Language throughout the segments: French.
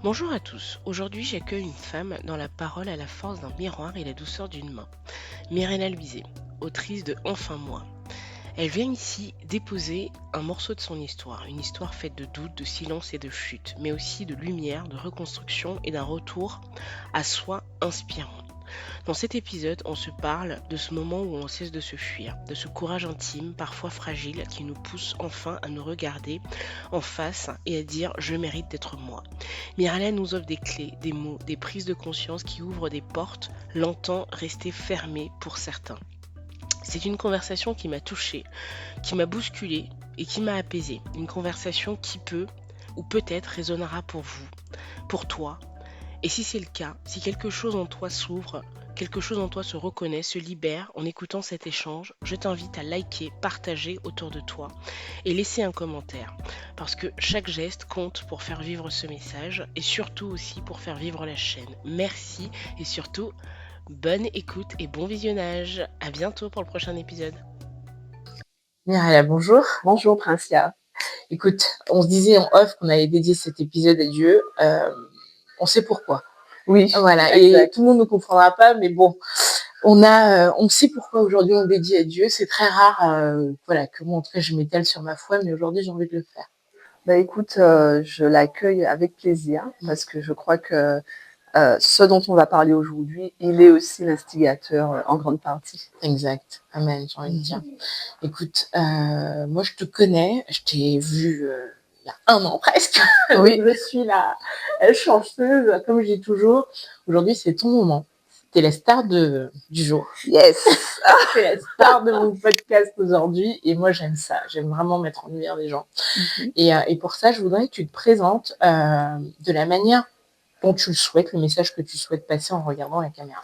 Bonjour à tous. Aujourd'hui, j'accueille une femme dont la parole a la force d'un miroir et la douceur d'une main. Mirella Luizet, autrice de Enfin moi. Elle vient ici déposer un morceau de son histoire, une histoire faite de doutes, de silence et de chute, mais aussi de lumière, de reconstruction et d'un retour à soi inspirant. Dans cet épisode, on se parle de ce moment où on cesse de se fuir, de ce courage intime, parfois fragile, qui nous pousse enfin à nous regarder en face et à dire « je mérite d'être moi ». Mirella nous offre des clés, des mots, des prises de conscience qui ouvrent des portes longtemps restées fermées pour certains. C'est une conversation qui m'a touchée, qui m'a bousculée et qui m'a apaisée. Une conversation qui peut ou peut-être résonnera pour vous, pour toi. Et si c'est le cas, si quelque chose en toi s'ouvre, quelque chose en toi se reconnaît, se libère en écoutant cet échange, je t'invite à liker, partager autour de toi et laisser un commentaire. Parce que chaque geste compte pour faire vivre ce message et surtout aussi pour faire vivre la chaîne. Merci et surtout, bonne écoute et bon visionnage. À bientôt pour le prochain épisode. Mirella, bonjour. Bonjour Princia. Écoute, on se disait en off qu'on allait dédier cet épisode à Dieu. On sait pourquoi. Oui, Voilà, exact. et tout le monde ne comprendra pas, mais bon, on sait pourquoi aujourd'hui on dédie à Dieu. C'est très rare, que moi en tout cas je m'étale sur ma foi, mais aujourd'hui j'ai envie de le faire. Bah écoute, je l'accueille avec plaisir parce que je crois que ce dont on va parler aujourd'hui, il est aussi l'instigateur en grande partie. Exact. Amen, j'ai envie de dire. Écoute, moi je te connais, je t'ai vu il y a 1 an presque. Oui. Je suis la chanceuse, comme je dis toujours. Aujourd'hui, c'est ton moment. T'es la star du jour. Yes. T'es la star de mon podcast aujourd'hui. Et moi, j'aime ça. J'aime vraiment mettre en lumière les gens. Et pour ça, je voudrais que tu te présentes de la manière dont tu le souhaites, le message que tu souhaites passer en regardant la caméra.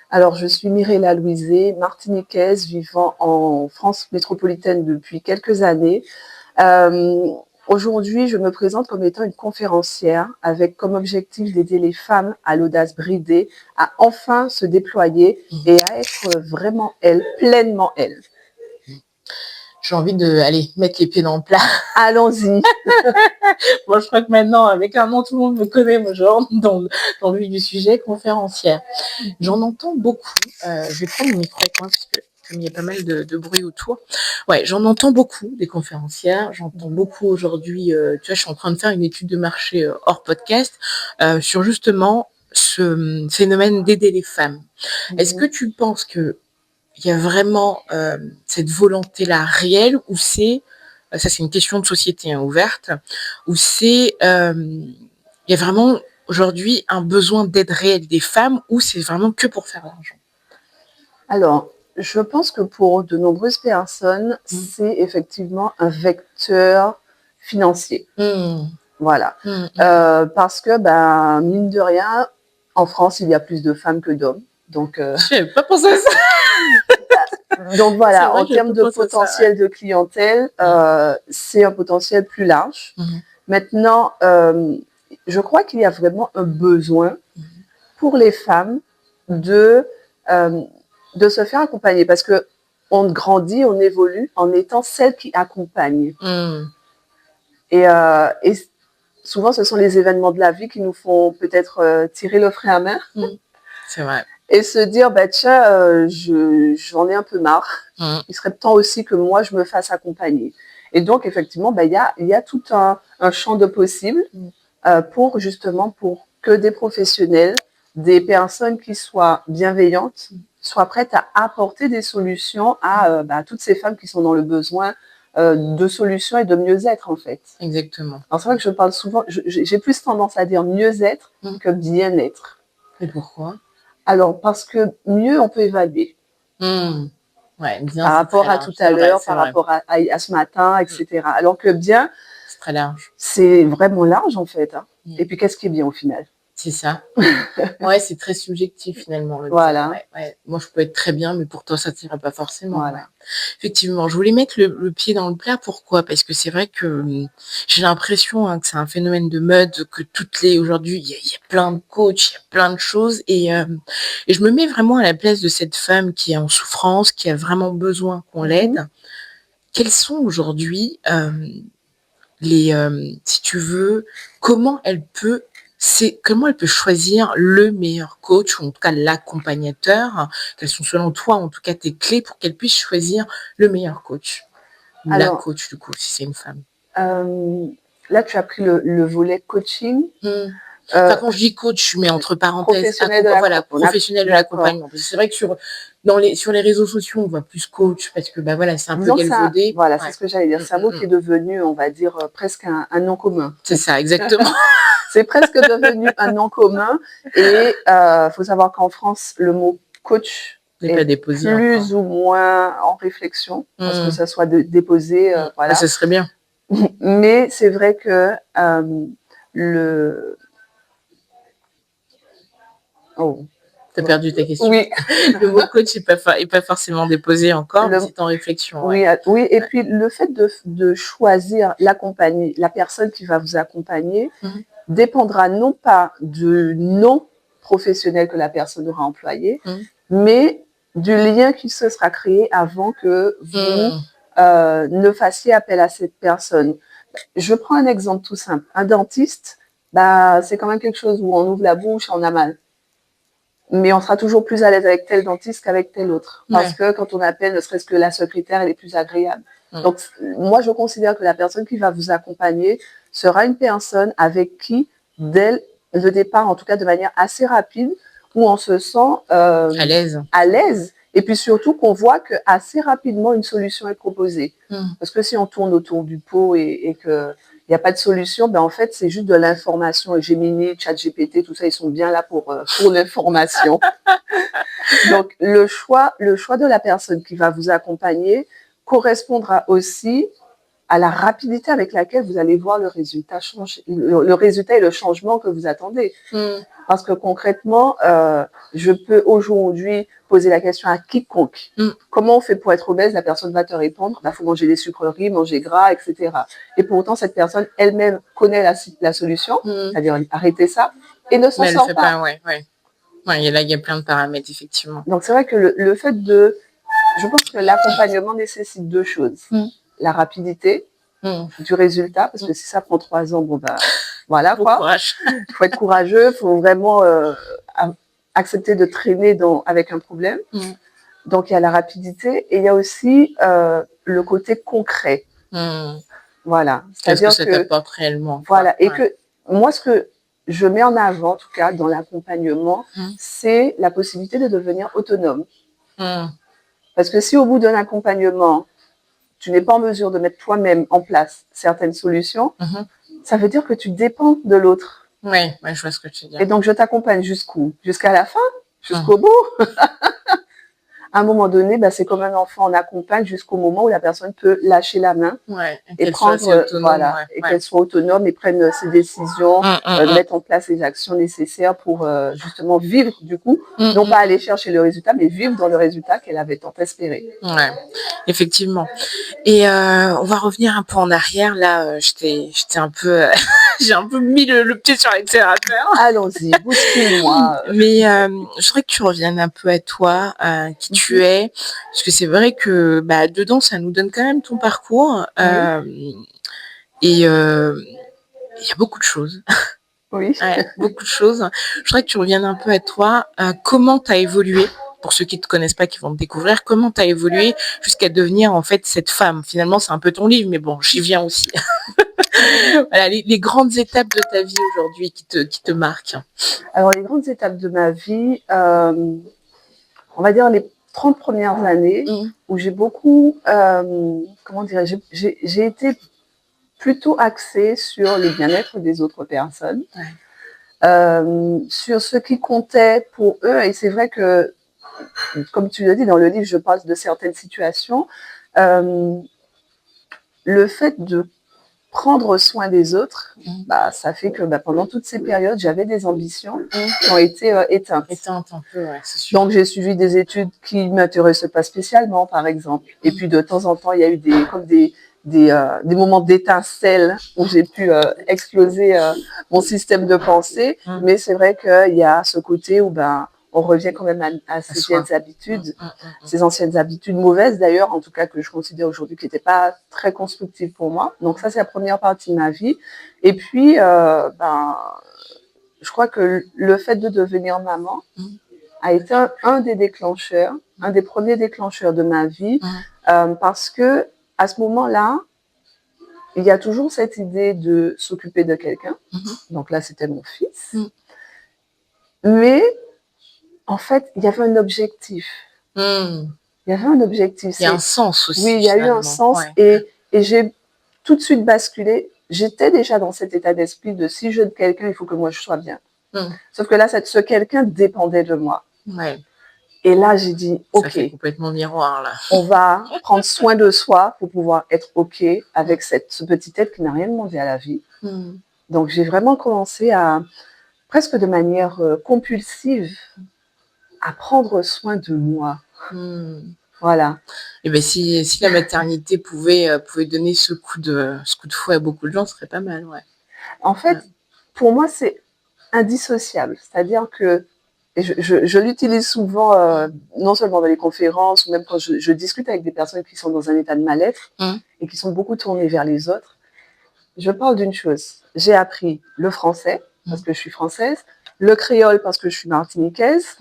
Alors, je suis Mirella Luizet, martiniquaise, vivant en France métropolitaine depuis quelques années. Aujourd'hui, je me présente comme étant une conférencière avec comme objectif d'aider les femmes à l'audace bridée à enfin se déployer et à être vraiment elles, pleinement elles. J'ai envie d'aller mettre les pieds dans le plat. Allons-y. Bon, je crois que maintenant, avec un nom, tout le monde me connaît. Moi, je rentre dans le vif du sujet, conférencière. J'en entends beaucoup. Je vais prendre mon micro avec moi parce que comme il y a pas mal de bruit autour. Ouais, j'en entends beaucoup des conférencières. J'entends beaucoup aujourd'hui. Tu vois, je suis en train de faire une étude de marché hors podcast sur justement ce phénomène d'aider les femmes. Est-ce que tu penses que il y a vraiment cette volonté-là réelle ou c'est, ça c'est une question de société ouverte, ou c'est, il y a vraiment aujourd'hui un besoin d'aide réelle des femmes ou c'est vraiment que pour faire l'argent? Alors, je pense que pour de nombreuses personnes, c'est effectivement un vecteur financier. Voilà. Parce que, mine de rien, en France, il y a plus de femmes que d'hommes. Donc, je n'avais pas pensé à ça. Donc voilà, en termes de potentiel de clientèle, c'est un potentiel plus large. Maintenant, je crois qu'il y a vraiment un besoin pour les femmes de se faire accompagner parce que on grandit, on évolue en étant celle qui accompagne. Et souvent, ce sont les événements de la vie qui nous font peut-être tirer le frein à main. C'est vrai. Et se dire, tiens, j'en ai un peu marre. Il serait temps aussi que moi, je me fasse accompagner. Et donc, effectivement, il y a tout un champ de possibles pour que des professionnels, des personnes qui soient bienveillantes, soient prêtes à apporter des solutions à toutes ces femmes qui sont dans le besoin de solutions et de mieux-être, en fait. Exactement. Alors, c'est vrai que je parle souvent, j'ai plus tendance à dire mieux-être que bien-être. Et pourquoi? Alors, parce que mieux, on peut évaluer. Ouais, bien, par rapport à tout à l'heure, par rapport à ce matin, etc. Alors que bien, c'est très large. C'est vraiment large, en fait. Et puis, qu'est-ce qui est bien au final? C'est ça. Ouais, c'est très subjectif finalement. Voilà. Ouais. Moi, je peux être très bien, mais pour toi, ça ne t'irait pas forcément. Voilà. Ouais. Effectivement, je voulais mettre le pied dans le plat. Pourquoi? Parce que c'est vrai que j'ai l'impression que c'est un phénomène de mode, que aujourd'hui, il y a plein de coachs, il y a plein de choses. Et je me mets vraiment à la place de cette femme qui est en souffrance, qui a vraiment besoin qu'on l'aide. Quels sont aujourd'hui si tu veux, comment elle peut c'est comment elle peut choisir le meilleur coach ou en tout cas l'accompagnateur? Quelles sont selon toi, en tout cas, tes clés pour qu'elle puisse choisir le meilleur coach? Ou la Alors, coach, du coup, si c'est une femme. là, tu as pris le volet coaching. Enfin, quand je dis coach, je mets entre parenthèses professionnel de l'accompagnement. Parce que c'est vrai que sur les réseaux sociaux, on voit plus coach parce que voilà, c'est un peu galvaudé. Voilà, c'est ce que j'allais dire. C'est un mot qui est devenu, on va dire, presque un nom commun. C'est ça, exactement. C'est presque devenu un nom commun. Et faut savoir qu'en France, le mot coach est pas déposé plus ou moins en réflexion, parce que ça soit déposé. Voilà. Ça serait bien. Mais c'est vrai que T'as perdu ta question. Oui. Le mot coach n'est pas forcément déposé encore, mais c'est en réflexion. Oui, et puis le fait de choisir la personne qui va vous accompagner dépendra non pas du nom professionnel que la personne aura employé, mais du lien qui se sera créé avant que vous ne fassiez appel à cette personne. Je prends un exemple tout simple. Un dentiste, c'est quand même quelque chose où on ouvre la bouche, on a mal. Mais on sera toujours plus à l'aise avec tel dentiste qu'avec tel autre. Parce que quand on appelle, ne serait-ce que la secrétaire, elle est plus agréable. Donc, moi, je considère que la personne qui va vous accompagner sera une personne avec qui, dès le départ, en tout cas de manière assez rapide, où on se sent à l'aise. Et puis surtout qu'on voit qu'assez rapidement, une solution est proposée. Parce que si on tourne autour du pot et que il n'y a pas de solution, en fait, c'est juste de l'information. Et Gemini, ChatGPT, tout ça, ils sont bien là pour l'information. Donc, le choix de la personne qui va vous accompagner correspondra aussi à la rapidité avec laquelle vous allez voir le résultat changer, le résultat et le changement que vous attendez. Parce que concrètement, je peux aujourd'hui poser la question à quiconque. Comment on fait pour être obèse? La personne va te répondre, faut manger des sucreries, manger gras, etc. Et pour autant, cette personne elle-même connaît la solution, c'est-à-dire arrêter ça, et ne s'en sort pas. Il y a plein de paramètres, effectivement. Donc, c'est vrai que le fait je pense que l'accompagnement nécessite deux choses. La rapidité du résultat, parce que si ça prend 3 ans, voilà quoi. Il faut être courageux, il faut vraiment accepter de traîner avec un problème. Donc, il y a la rapidité et il y a aussi le côté concret. Voilà. Qu'est-ce que ça t'apporte réellement? Voilà. Et que moi, ce que je mets en avant, en tout cas, dans l'accompagnement, c'est la possibilité de devenir autonome. Parce que si au bout d'un accompagnement, tu n'es pas en mesure de mettre toi-même en place certaines solutions, ça veut dire que tu dépends de l'autre. Oui, je vois ce que tu dis. Et donc, je t'accompagne jusqu'où? Jusqu'à la fin? Jusqu'au bout? À un moment donné, c'est comme un enfant, on accompagne jusqu'au moment où la personne peut lâcher la main et prendre, qu'elle soit autonome et prenne ses décisions, mettre en place les actions nécessaires pour justement vivre du coup, non pas aller chercher le résultat, mais vivre dans le résultat qu'elle avait tant espéré. Ouais, effectivement. Et on va revenir un peu en arrière. Là, j'étais un peu, j'ai un peu mis le pied sur l'accélérateur. Allons-y, bouscule-moi. Mais je voudrais que tu reviennes un peu à toi, qui tu es, parce que c'est vrai que dedans, ça nous donne quand même ton parcours. Et il y a beaucoup de choses. Oui. Beaucoup de choses. Je voudrais que tu reviennes un peu à toi. Comment tu as évolué? Pour ceux qui ne te connaissent pas, qui vont te découvrir, comment tu as évolué jusqu'à devenir en fait cette femme? Finalement, c'est un peu ton livre, mais bon, j'y viens aussi. Voilà, les grandes étapes de ta vie aujourd'hui qui te marquent. Alors, les grandes étapes de ma vie, on va dire les 30 premières années, où j'ai beaucoup, comment dirais-je, j'ai été plutôt axée sur le bien-être des autres personnes, sur ce qui comptait pour eux. Et c'est vrai que, comme tu l'as dit dans le livre, je parle de certaines situations. Le fait de prendre soin des autres, ça fait que pendant toutes ces périodes, j'avais des ambitions qui ont été éteintes. Éteintes un peu, c'est sûr. Donc, j'ai suivi des études qui ne m'intéressaient pas spécialement, par exemple. Et puis, de temps en temps, il y a eu des moments d'étincelle où j'ai pu exploser mon système de pensée. Mais c'est vrai qu'il y a ce côté où on revient quand même à ces vieilles habitudes, ces anciennes habitudes mauvaises d'ailleurs, en tout cas que je considère aujourd'hui qui n'étaient pas très constructives pour moi. Donc ça, c'est la première partie de ma vie. Et puis, je crois que le fait de devenir maman a été un des déclencheurs, un des premiers déclencheurs de ma vie, parce que à ce moment-là, il y a toujours cette idée de s'occuper de quelqu'un. Donc là, c'était mon fils. Mais en fait, il y avait un objectif. Il y avait un objectif. Il y a un sens aussi. Oui, il y a eu un sens. Et j'ai tout de suite basculé. J'étais déjà dans cet état d'esprit de si je veux quelqu'un, il faut que moi je sois bien. Sauf que là, ce quelqu'un dépendait de moi. Et là, j'ai dit, OK. Ça fait complètement miroir, là. On va prendre soin de soi pour pouvoir être OK avec ce petit être qui n'a rien demandé à la vie. Donc, j'ai vraiment commencé à, presque de manière compulsive, à prendre soin de moi. Voilà. Et bien, si la maternité pouvait donner ce coup de fouet à beaucoup de gens, ce serait pas mal, En fait, pour moi, c'est indissociable. C'est-à-dire que je l'utilise souvent, non seulement dans les conférences, ou même quand je discute avec des personnes qui sont dans un état de mal-être et qui sont beaucoup tournées vers les autres. Je parle d'une chose. J'ai appris le français, parce que je suis française, le créole, parce que je suis martiniquaise,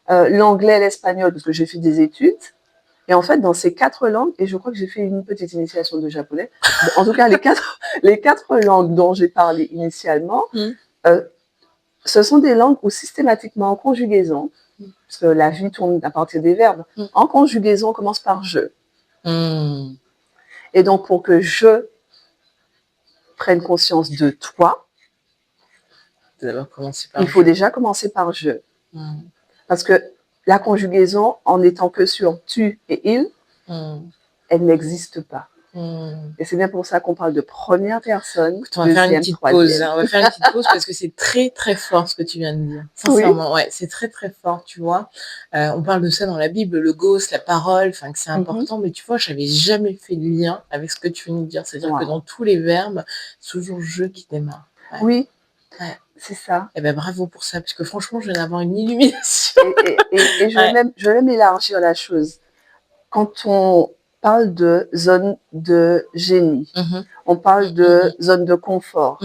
l'anglais, l'espagnol, parce que j'ai fait des études. Et en fait, dans ces 4 langues, et je crois que j'ai fait une petite initiation de japonais, en tout cas, les quatre langues dont j'ai parlé initialement, ce sont des langues où systématiquement en conjugaison, parce que la vie tourne à partir des verbes, en conjugaison, on commence par je. Et donc, pour que je prenne conscience de toi, il faut déjà commencer par je. Parce que la conjugaison, en n'étant que sur tu et il, elle n'existe pas. Et c'est bien pour ça qu'on parle de première personne, on va faire une petite pause. On va faire une petite pause parce que c'est très très fort ce que tu viens de dire. Sincèrement, c'est très très fort, tu vois. On parle de ça dans la Bible, le logos, la parole, enfin que c'est important, mais tu vois, j'avais jamais fait le lien avec ce que tu viens de dire. C'est-à-dire que dans tous les verbes, c'est toujours je qui démarre. Oui. C'est ça. Et ben bravo pour ça, parce que franchement, je viens d'avoir une illumination. Et je vais même élargir la chose. Quand on parle de zone de génie, on parle de zone de confort.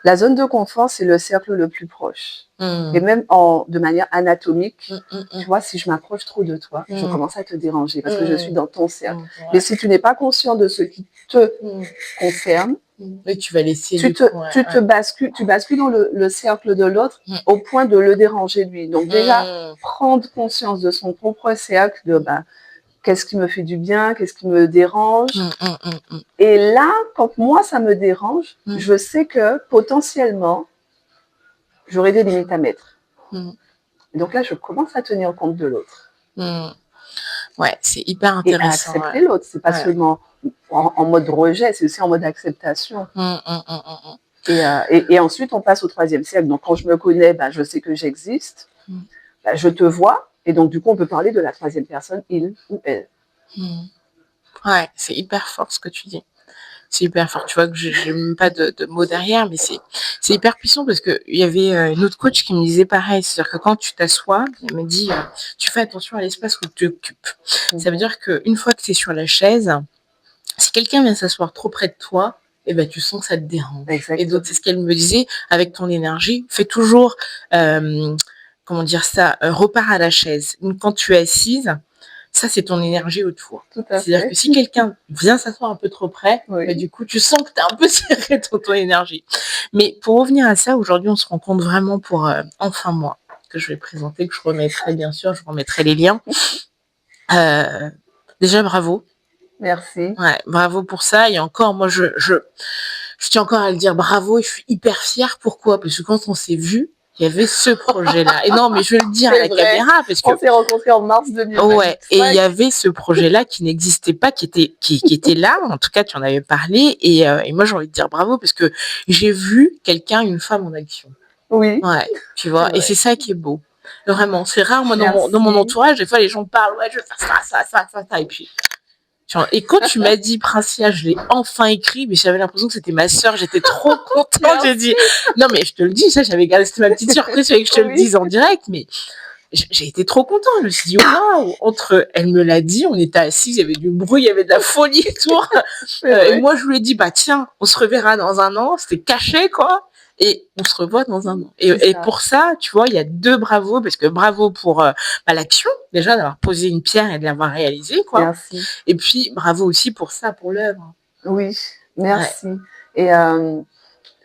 La zone de confort, c'est le cercle le plus proche. Et même de manière anatomique, tu vois, si je m'approche trop de toi, je commence à te déranger parce que je suis dans ton cercle. Mais si tu n'es pas conscient de ce qui te concerne, tu vas laisser tu bascules dans le cercle de l'autre au point de le déranger lui. Donc déjà, prendre conscience de son propre cercle, de qu'est-ce qui me fait du bien, qu'est-ce qui me dérange. Et là, quand moi, ça me dérange, je sais que potentiellement, j'aurai des limites à mettre. Donc là, je commence à tenir compte de l'autre. Ouais, c'est hyper intéressant. Et à accepter l'autre, c'est pas seulement en mode rejet, c'est aussi en mode acceptation. Et ensuite, on passe au 3e cercle. Donc, quand je me connais, je sais que j'existe. Je te vois. Et donc, du coup, on peut parler de la 3e personne, il ou elle. Ouais, c'est hyper fort ce que tu dis. C'est hyper fort. Tu vois que j'ai même pas de mots derrière, mais c'est hyper puissant parce que il y avait une autre coach qui me disait pareil. C'est-à-dire que quand tu t'assois, elle me dit, tu fais attention à l'espace où tu occupes. Ça veut dire qu'une fois que tu es sur la chaise, si quelqu'un vient s'asseoir trop près de toi, tu sens que ça te dérange. Exactement. Et donc, c'est ce qu'elle me disait, avec ton énergie, fais toujours, repars à la chaise. Quand tu es assise, ça, c'est ton énergie autour. C'est-à-dire que si quelqu'un vient s'asseoir un peu trop près, du coup, tu sens que tu es un peu serré dans ton énergie. Mais pour revenir à ça, aujourd'hui, on se rencontre vraiment pour Enfin Moi, que je vais présenter, que je remettrai, bien sûr, je remettrai les liens. Déjà, bravo. Merci. Ouais, bravo pour ça. Et encore, moi, je tiens encore à le dire bravo et je suis hyper fière. Pourquoi ? Parce que quand on s'est vus, il y avait ce projet-là. Et non, mais je vais le dire à la caméra parce que on s'est rencontrés en mars 2020. Ouais, et il y avait ce projet-là qui n'existait pas, qui était là. En tout cas, tu en avais parlé. Et moi, j'ai envie de dire bravo parce que j'ai vu une femme en action. Oui. Ouais, tu vois. Et c'est ça qui est beau. Vraiment, c'est rare. Moi, dans mon entourage, des fois, les gens parlent, ouais, je veux faire ça. Et puis, et quand tu m'as dit Princia, je l'ai enfin écrit, mais j'avais l'impression que c'était ma sœur, j'étais trop contente. J'ai dit, non, mais je te le dis, ça, j'avais gardé, c'était ma petite surprise, je que je te le dise en direct, mais j'ai été trop contente. Je me suis dit, waouh, elle me l'a dit, on était assis, il y avait du bruit, il y avait de la folie autour. Et moi, je lui ai dit, tiens, on se reverra dans un an, c'était caché, quoi. et on se revoit dans un an. C'est Et ça. pour ça, tu vois, il y a 2 bravos, parce que bravo pour l'action, déjà d'avoir posé une pierre et de l'avoir réalisée, quoi. Merci. Et puis bravo aussi pour ça, pour l'œuvre. Oui, merci. Et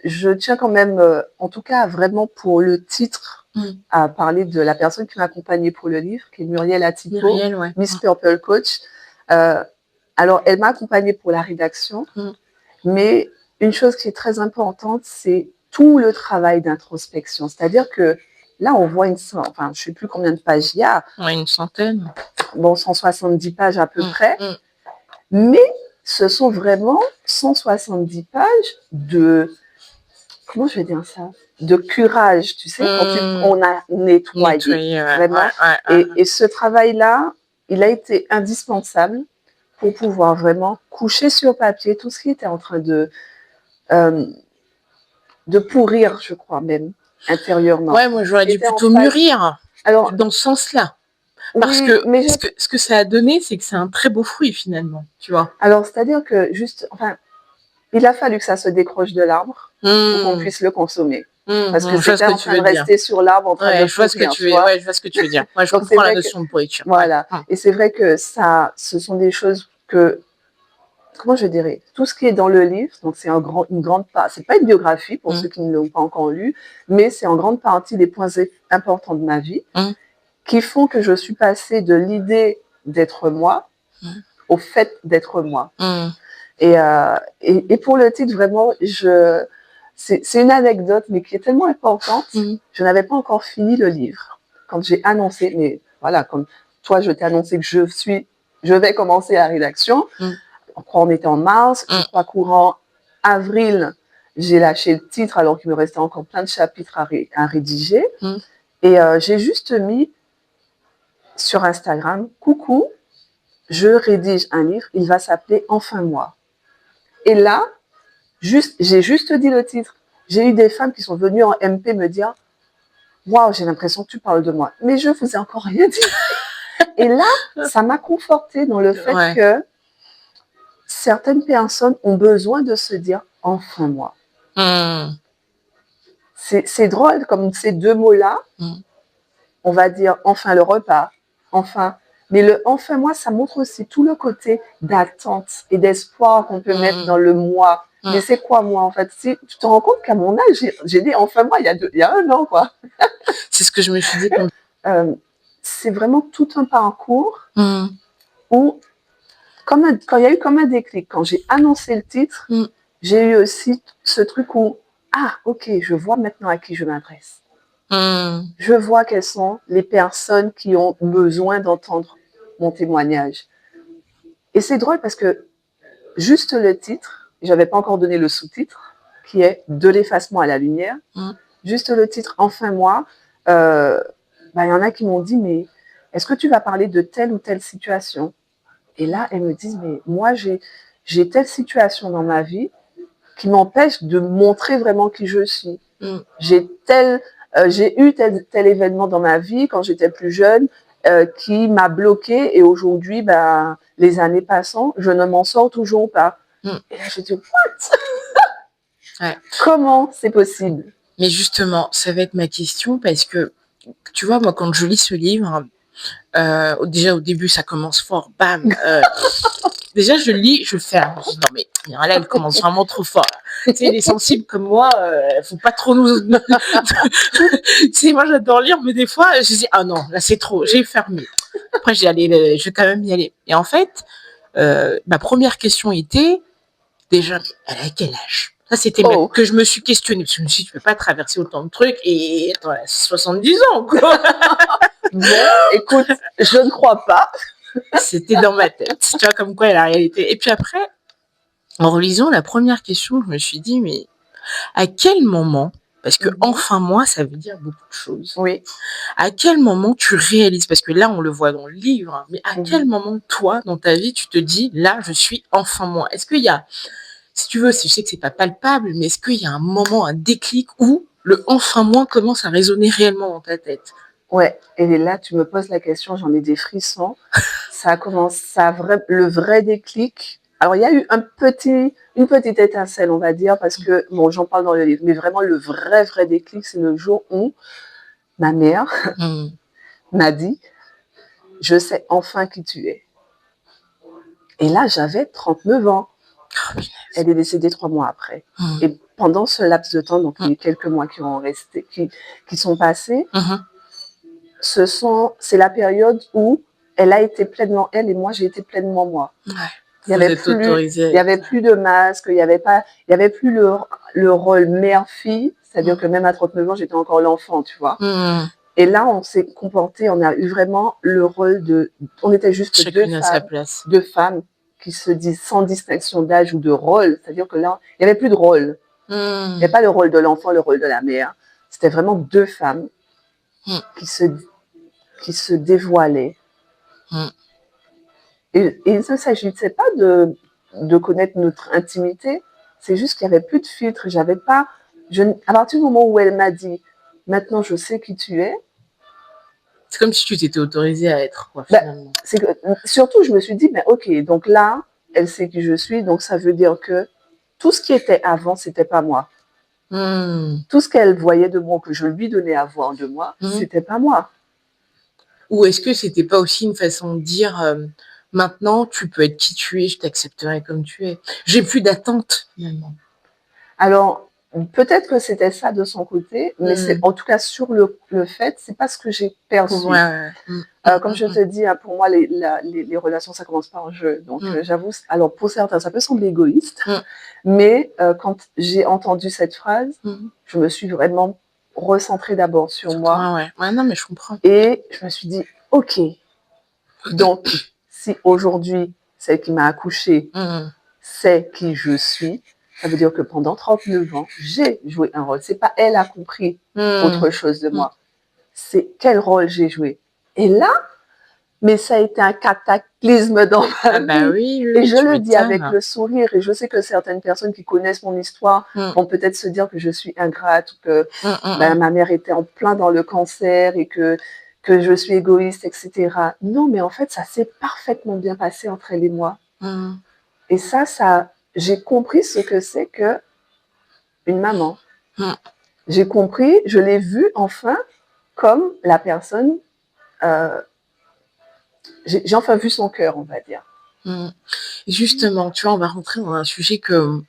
je tiens quand même, en tout cas vraiment pour le titre, à parler de la personne qui m'a accompagnée pour le livre, qui est Muriel Atipo, Muriel, ouais. Miss Purple Coach. Alors, elle m'a accompagnée pour la rédaction, mais une chose qui est très importante, c'est tout le travail d'introspection. C'est-à-dire que là, on voit enfin, je ne sais plus combien de pages il y a. Ouais, une centaine. Bon, 170 pages à peu près. Mais ce sont vraiment 170 pages de, comment je vais dire ça, de curage, tu sais, quand on a nettoyé, vraiment. Et ce travail-là, il a été indispensable pour pouvoir vraiment coucher sur papier tout ce qui était en train de pourrir, je crois même, intérieurement. Ouais, moi j'aurais dit plutôt mûrir, alors, dans ce sens-là. Parce que ce que ça a donné, c'est que c'est un très beau fruit finalement, tu vois. Alors, c'est-à-dire que juste, enfin, il a fallu que ça se décroche de l'arbre pour qu'on puisse le consommer. Parce que c'était en train de rester sur l'arbre en train de je vois ce que tu veux dire. Ouais, je vois ce que tu veux dire. Moi, je comprends la notion de pourriture. Voilà. Et c'est vrai que ça, ce sont des choses que, comment je dirais, tout ce qui est dans le livre, donc c'est une grande part, c'est pas une biographie pour ceux qui ne l'ont pas encore lu, mais c'est en grande partie des points importants de ma vie qui font que je suis passée de l'idée d'être moi au fait d'être moi. Et pour le titre, vraiment, c'est une anecdote, mais qui est tellement importante. Je n'avais pas encore fini le livre quand j'ai annoncé, mais voilà, comme toi, je t'ai annoncé que je vais commencer la rédaction. On était en mars, je crois courant avril, j'ai lâché le titre alors qu'il me restait encore plein de chapitres à rédiger. Et j'ai juste mis sur Instagram, coucou, je rédige un livre, il va s'appeler Enfin moi. Et là, j'ai juste dit le titre. J'ai eu des femmes qui sont venues en MP me dire « Waouh, j'ai l'impression que tu parles de moi. » Mais je ne vous ai encore rien dit. Et là, ça m'a confortée dans le fait que certaines personnes ont besoin de se dire « Enfin moi ». C'est drôle, comme ces 2 mots-là, on va dire « Enfin le repas »,« Enfin ». Mais le « Enfin moi », ça montre aussi tout le côté d'attente et d'espoir qu'on peut mettre dans le « moi ». Mais c'est quoi moi en fait? Tu te rends compte qu'à mon âge, j'ai dit enfin moi il y a 1 an quoi. C'est ce que je me suis dit. C'est vraiment tout un parcours où quand il y a eu comme un déclic, quand j'ai annoncé le titre, j'ai eu aussi ce truc où ok, je vois maintenant à qui je m'adresse. Je vois quelles sont les personnes qui ont besoin d'entendre mon témoignage. Et c'est drôle parce que juste le titre, j'avais pas encore donné le sous-titre, qui est De l'effacement à la lumière. Juste le titre, Enfin moi, y en a qui m'ont dit, mais est-ce que tu vas parler de telle ou telle situation? Et là, elles me disent, mais moi, j'ai telle situation dans ma vie qui m'empêche de montrer vraiment qui je suis. J'ai eu tel événement dans ma vie quand j'étais plus jeune qui m'a bloquée et aujourd'hui, les années passant, je ne m'en sors toujours pas. Et là, je dis, what? Comment c'est possible? Mais justement, ça va être ma question parce que, tu vois, moi, quand je lis ce livre, déjà au début, ça commence fort, bam. Déjà, je lis, je ferme. Je dis, non, mais là, elle commence vraiment trop fort. Tu sais, les sensibles comme moi, faut pas trop nous. Tu sais, moi, j'adore lire, mais des fois, je dis, ah non, là, c'est trop, j'ai fermé. Après, je vais quand même y aller. Et en fait, ma première question était, déjà, elle a quel âge? Ça, c'était que je me suis questionnée. Parce que je me suis dit, tu peux pas traverser autant de trucs et attends, elle a 70 ans, quoi. Bon, écoute, je ne crois pas. C'était dans ma tête, tu vois, comme quoi est la réalité. Et puis après, en relisant la première question, je me suis dit, mais à quel moment, parce que enfin moi, ça veut dire beaucoup de choses. Oui. À quel moment tu réalises, parce que là, on le voit dans le livre, hein, mais à quel moment, toi, dans ta vie, tu te dis, là, je suis enfin moi? Est-ce qu'il y a, si tu veux, je sais que c'est pas palpable, mais est-ce qu'il y a un moment, un déclic où le enfin moi commence à résonner réellement dans ta tête? Ouais, et là, tu me poses la question, j'en ai des frissons. Le vrai déclic, Alors, il y a eu une petite étincelle, on va dire, parce que, bon, j'en parle dans le livre, mais vraiment, le vrai déclic, c'est le jour où ma mère m'a dit, je sais enfin qui tu es. Et là, j'avais 39 ans. Elle est décédée 3 mois après. Et pendant ce laps de temps, donc il y a eu quelques mois qui sont passés, c'est la période où elle a été pleinement elle et moi, j'ai été pleinement moi. Il n'y avait plus de masque, il n'y avait plus le rôle mère-fille, c'est-à-dire que même à 39 ans, j'étais encore l'enfant, tu vois. Et là, on s'est comporté, on a eu vraiment le rôle on était juste deux femmes qui se disent sans distinction d'âge ou de rôle, c'est-à-dire que là, il n'y avait plus de rôle. Il n'y avait pas le rôle de l'enfant, le rôle de la mère. C'était vraiment deux femmes qui se dévoilaient. Et il ne s'agissait pas de connaître notre intimité, c'est juste qu'il n'y avait plus de filtre. À partir du moment où elle m'a dit, maintenant je sais qui tu es, c'est comme si tu t'étais autorisée à être, quoi, finalement. Surtout, je me suis dit, mais ok, donc là, elle sait qui je suis, donc ça veut dire que tout ce qui était avant, c'était pas moi. Tout ce qu'elle voyait de moi, que je lui donnais à voir de moi, c'était pas moi. Ou est-ce que c'était pas aussi une façon de dire, maintenant, tu peux être qui tu es, je t'accepterai comme tu es. J'ai plus d'attente, finalement. Alors, peut-être que c'était ça de son côté, mais c'est en tout cas sur le fait, c'est pas ce que j'ai perçu. Comme je te dis, pour moi, les relations, ça commence par un jeu. Donc, j'avoue, alors pour certains, ça peut sembler égoïste, mais quand j'ai entendu cette phrase, je me suis vraiment recentrée d'abord sur moi. Ouais, non, mais je comprends. Et je me suis dit, ok, donc si aujourd'hui, celle qui m'a accouchée sait qui je suis, ça veut dire que pendant 39 ans, j'ai joué un rôle. C'est pas elle a compris autre chose de moi. C'est quel rôle j'ai joué. Et là, mais ça a été un cataclysme dans ma vie. Oui, et je le dis avec le sourire. Et je sais que certaines personnes qui connaissent mon histoire vont peut-être se dire que je suis ingrate ou que ma mère était en plein dans le cancer et que je suis égoïste, etc. Non, mais en fait, ça s'est parfaitement bien passé entre elle et moi. Et ça, j'ai compris ce que c'est que une maman. J'ai compris, je l'ai vue enfin comme la personne. J'ai enfin vu son cœur, on va dire. Justement, tu vois, on va rentrer dans un sujet que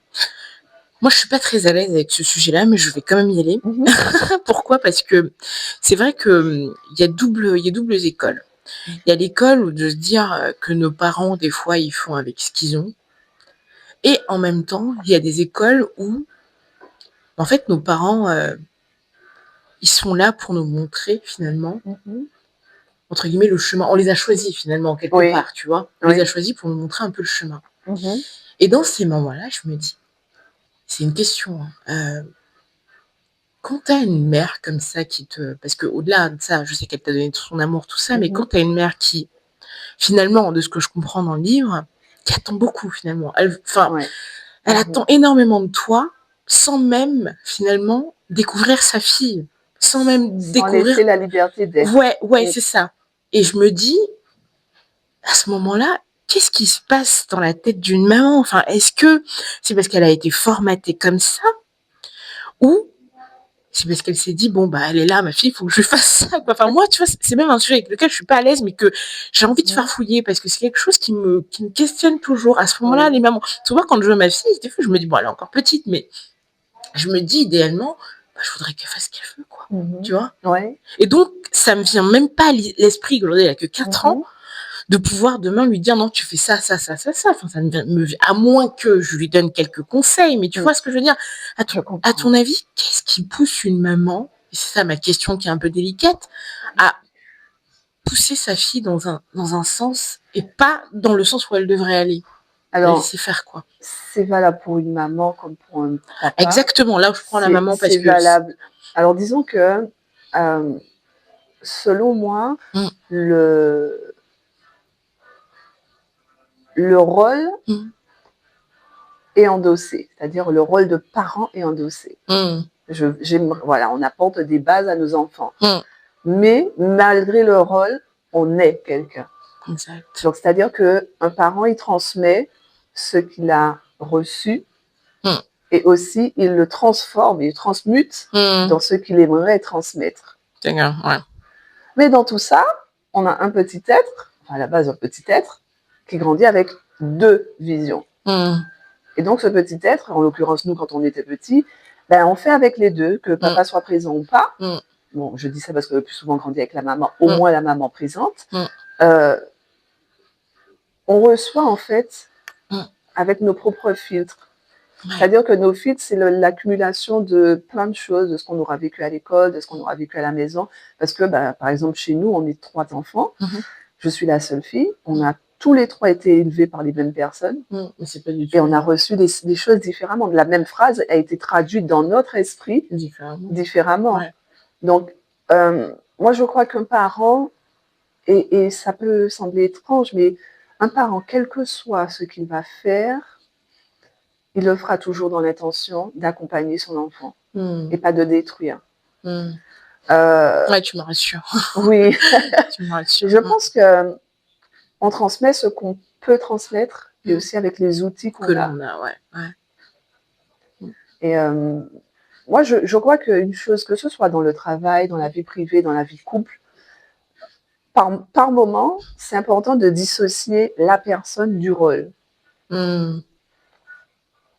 moi, je suis pas très à l'aise avec ce sujet-là, mais je vais quand même y aller. Pourquoi ? Parce que c'est vrai que il y a doubles écoles. Il y a l'école où de se dire que nos parents, des fois, ils font avec ce qu'ils ont. Et en même temps, il y a des écoles où, en fait, nos parents, ils sont là pour nous montrer, finalement, entre guillemets, le chemin. On les a choisis, finalement, quelque part, tu vois. On les a choisis pour nous montrer un peu le chemin. Et dans ces moments-là, je me dis, c'est une question, quand tu as une mère comme ça qui te... Parce qu'au-delà de ça, je sais qu'elle t'a donné tout son amour, tout ça, mais quand tu as une mère qui, finalement, de ce que je comprends dans le livre, qui attend beaucoup, finalement. Elle attend énormément de toi, sans même, finalement, découvrir sa fille. Sans même découvrir... laisser la liberté d'être. Ouais, c'est ça. Et je me dis, à ce moment-là, qu'est-ce qui se passe dans la tête d'une maman ? Enfin, est-ce que c'est parce qu'elle a été formatée comme ça ? Ou c'est parce qu'elle s'est dit, bon, bah, elle est là, ma fille, il faut que je fasse ça, quoi. Enfin, moi, tu vois, c'est même un sujet avec lequel je suis pas à l'aise, mais que j'ai envie de faire fouiller, parce que c'est quelque chose qui me questionne toujours. À ce moment-là, les mamans, tu vois, quand je vois ma fille, des fois, je me dis, bon, elle est encore petite, mais je me dis, idéalement, bah, je voudrais qu'elle fasse ce qu'elle veut, quoi. Tu vois ? Et donc, ça me vient même pas à l'esprit, aujourd'hui, elle a que 4 ans, de pouvoir demain lui dire non, tu fais ça. Enfin, ça me à moins que je lui donne quelques conseils, mais tu vois ce que je veux dire. À ton avis, qu'est-ce qui pousse une maman, et c'est ça ma question qui est un peu délicate, à pousser sa fille dans un sens et pas dans le sens où elle devrait aller? Alors, laisser faire, quoi. C'est valable pour une maman comme pour un papa. Exactement, là où je prends la maman parce que... C'est valable. Alors, disons que, selon moi, le rôle est endossé, c'est-à-dire le rôle de parent est endossé. Voilà, on apporte des bases à nos enfants. Mais malgré le rôle, on est quelqu'un. Donc, c'est-à-dire qu'un parent, il transmet ce qu'il a reçu Mm. et aussi il le transforme, il le transmute dans ce qu'il aimerait transmettre. D'accord, ouais. Mais dans tout ça, on a un petit être, enfin à la base un petit être, qui grandit avec 2 visions. Et donc ce petit être, en l'occurrence nous quand on était petits, ben, on fait avec les deux, que papa soit présent ou pas. Bon, je dis ça parce que le plus souvent on grandit avec la maman, au moins la maman présente. On reçoit en fait avec nos propres filtres. C'est-à-dire que nos filtres, c'est l'accumulation de plein de choses, de ce qu'on aura vécu à l'école, de ce qu'on aura vécu à la maison. Parce que, bah, par exemple, chez nous, on est 3 enfants. Je suis la seule fille. On a tous les 3 été élevés par les mêmes personnes. Mais c'est pas du tout. Et on a reçu des choses différemment. La même phrase a été traduite dans notre esprit différemment. Ouais. Donc, moi, je crois qu'un parent, et ça peut sembler étrange, mais un parent, quel que soit ce qu'il va faire, il le fera toujours dans l'intention d'accompagner son enfant et pas de détruire. Ouais, tu me rassures. Oui. Tu me rassures. Je pense qu'on transmet ce qu'on peut transmettre et aussi avec les outils qu'on a. Ouais. Et moi, je crois qu'une chose, que ce soit dans le travail, dans la vie privée, dans la vie couple, par moment, c'est important de dissocier la personne du rôle.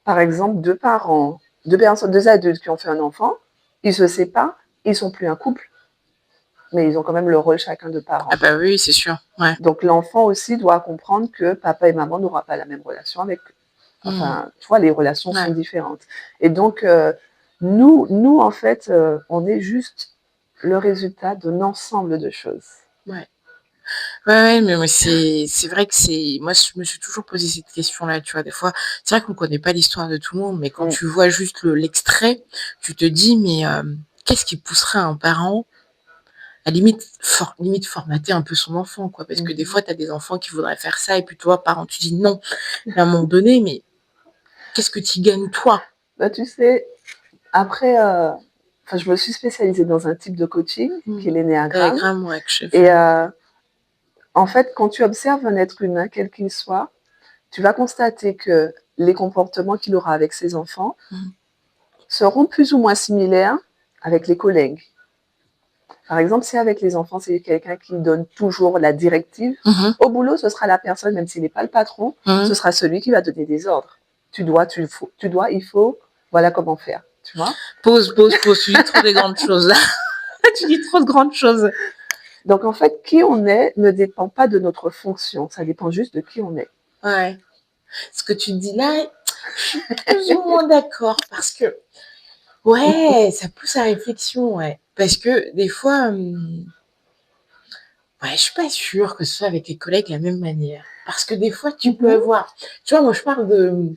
Par exemple, 2 parents, 2 adultes qui ont fait un enfant, ils se séparent, ils sont plus un couple, mais ils ont quand même le rôle chacun de parents. Ah bah oui, c'est sûr. Ouais. Donc l'enfant aussi doit comprendre que papa et maman n'auront pas la même relation avec. Enfin, tu vois, les relations sont différentes. Et donc nous en fait, on est juste le résultat d'un ensemble de choses. Ouais, mais moi, c'est vrai que moi, je me suis toujours posé cette question-là, tu vois. Des fois, c'est vrai qu'on connaît pas l'histoire de tout le monde, mais quand tu vois juste l'extrait, tu te dis, mais qu'est-ce qui pousserait un parent à limite formater un peu son enfant, quoi. Parce que des fois, tu as des enfants qui voudraient faire ça, et puis toi, parent, tu dis non. Mais à un moment donné, mais qu'est-ce que tu gagnes, toi? Bah, tu sais, après, je me suis spécialisée dans un type de coaching qui est l'énéagramme. Et en fait, quand tu observes un être humain, quel qu'il soit, tu vas constater que les comportements qu'il aura avec ses enfants seront plus ou moins similaires avec les collègues. Par exemple, si avec les enfants, c'est quelqu'un qui donne toujours la directive, au boulot, ce sera la personne, même s'il n'est pas le patron, ce sera celui qui va donner des ordres. Tu dois, il faut, voilà comment faire. Tu vois ? Pause. Tu dis trop de grandes choses, là. Tu dis trop de grandes choses. Donc, en fait, qui on est ne dépend pas de notre fonction. Ça dépend juste de qui on est. Ouais. Ce que tu dis là, je suis plus ou moins d'accord parce que, ouais, ça pousse à réflexion, ouais. Parce que des fois, je suis pas sûre que ce soit avec les collègues de la même manière. Parce que des fois, tu peux avoir... Tu vois, moi, je parle de...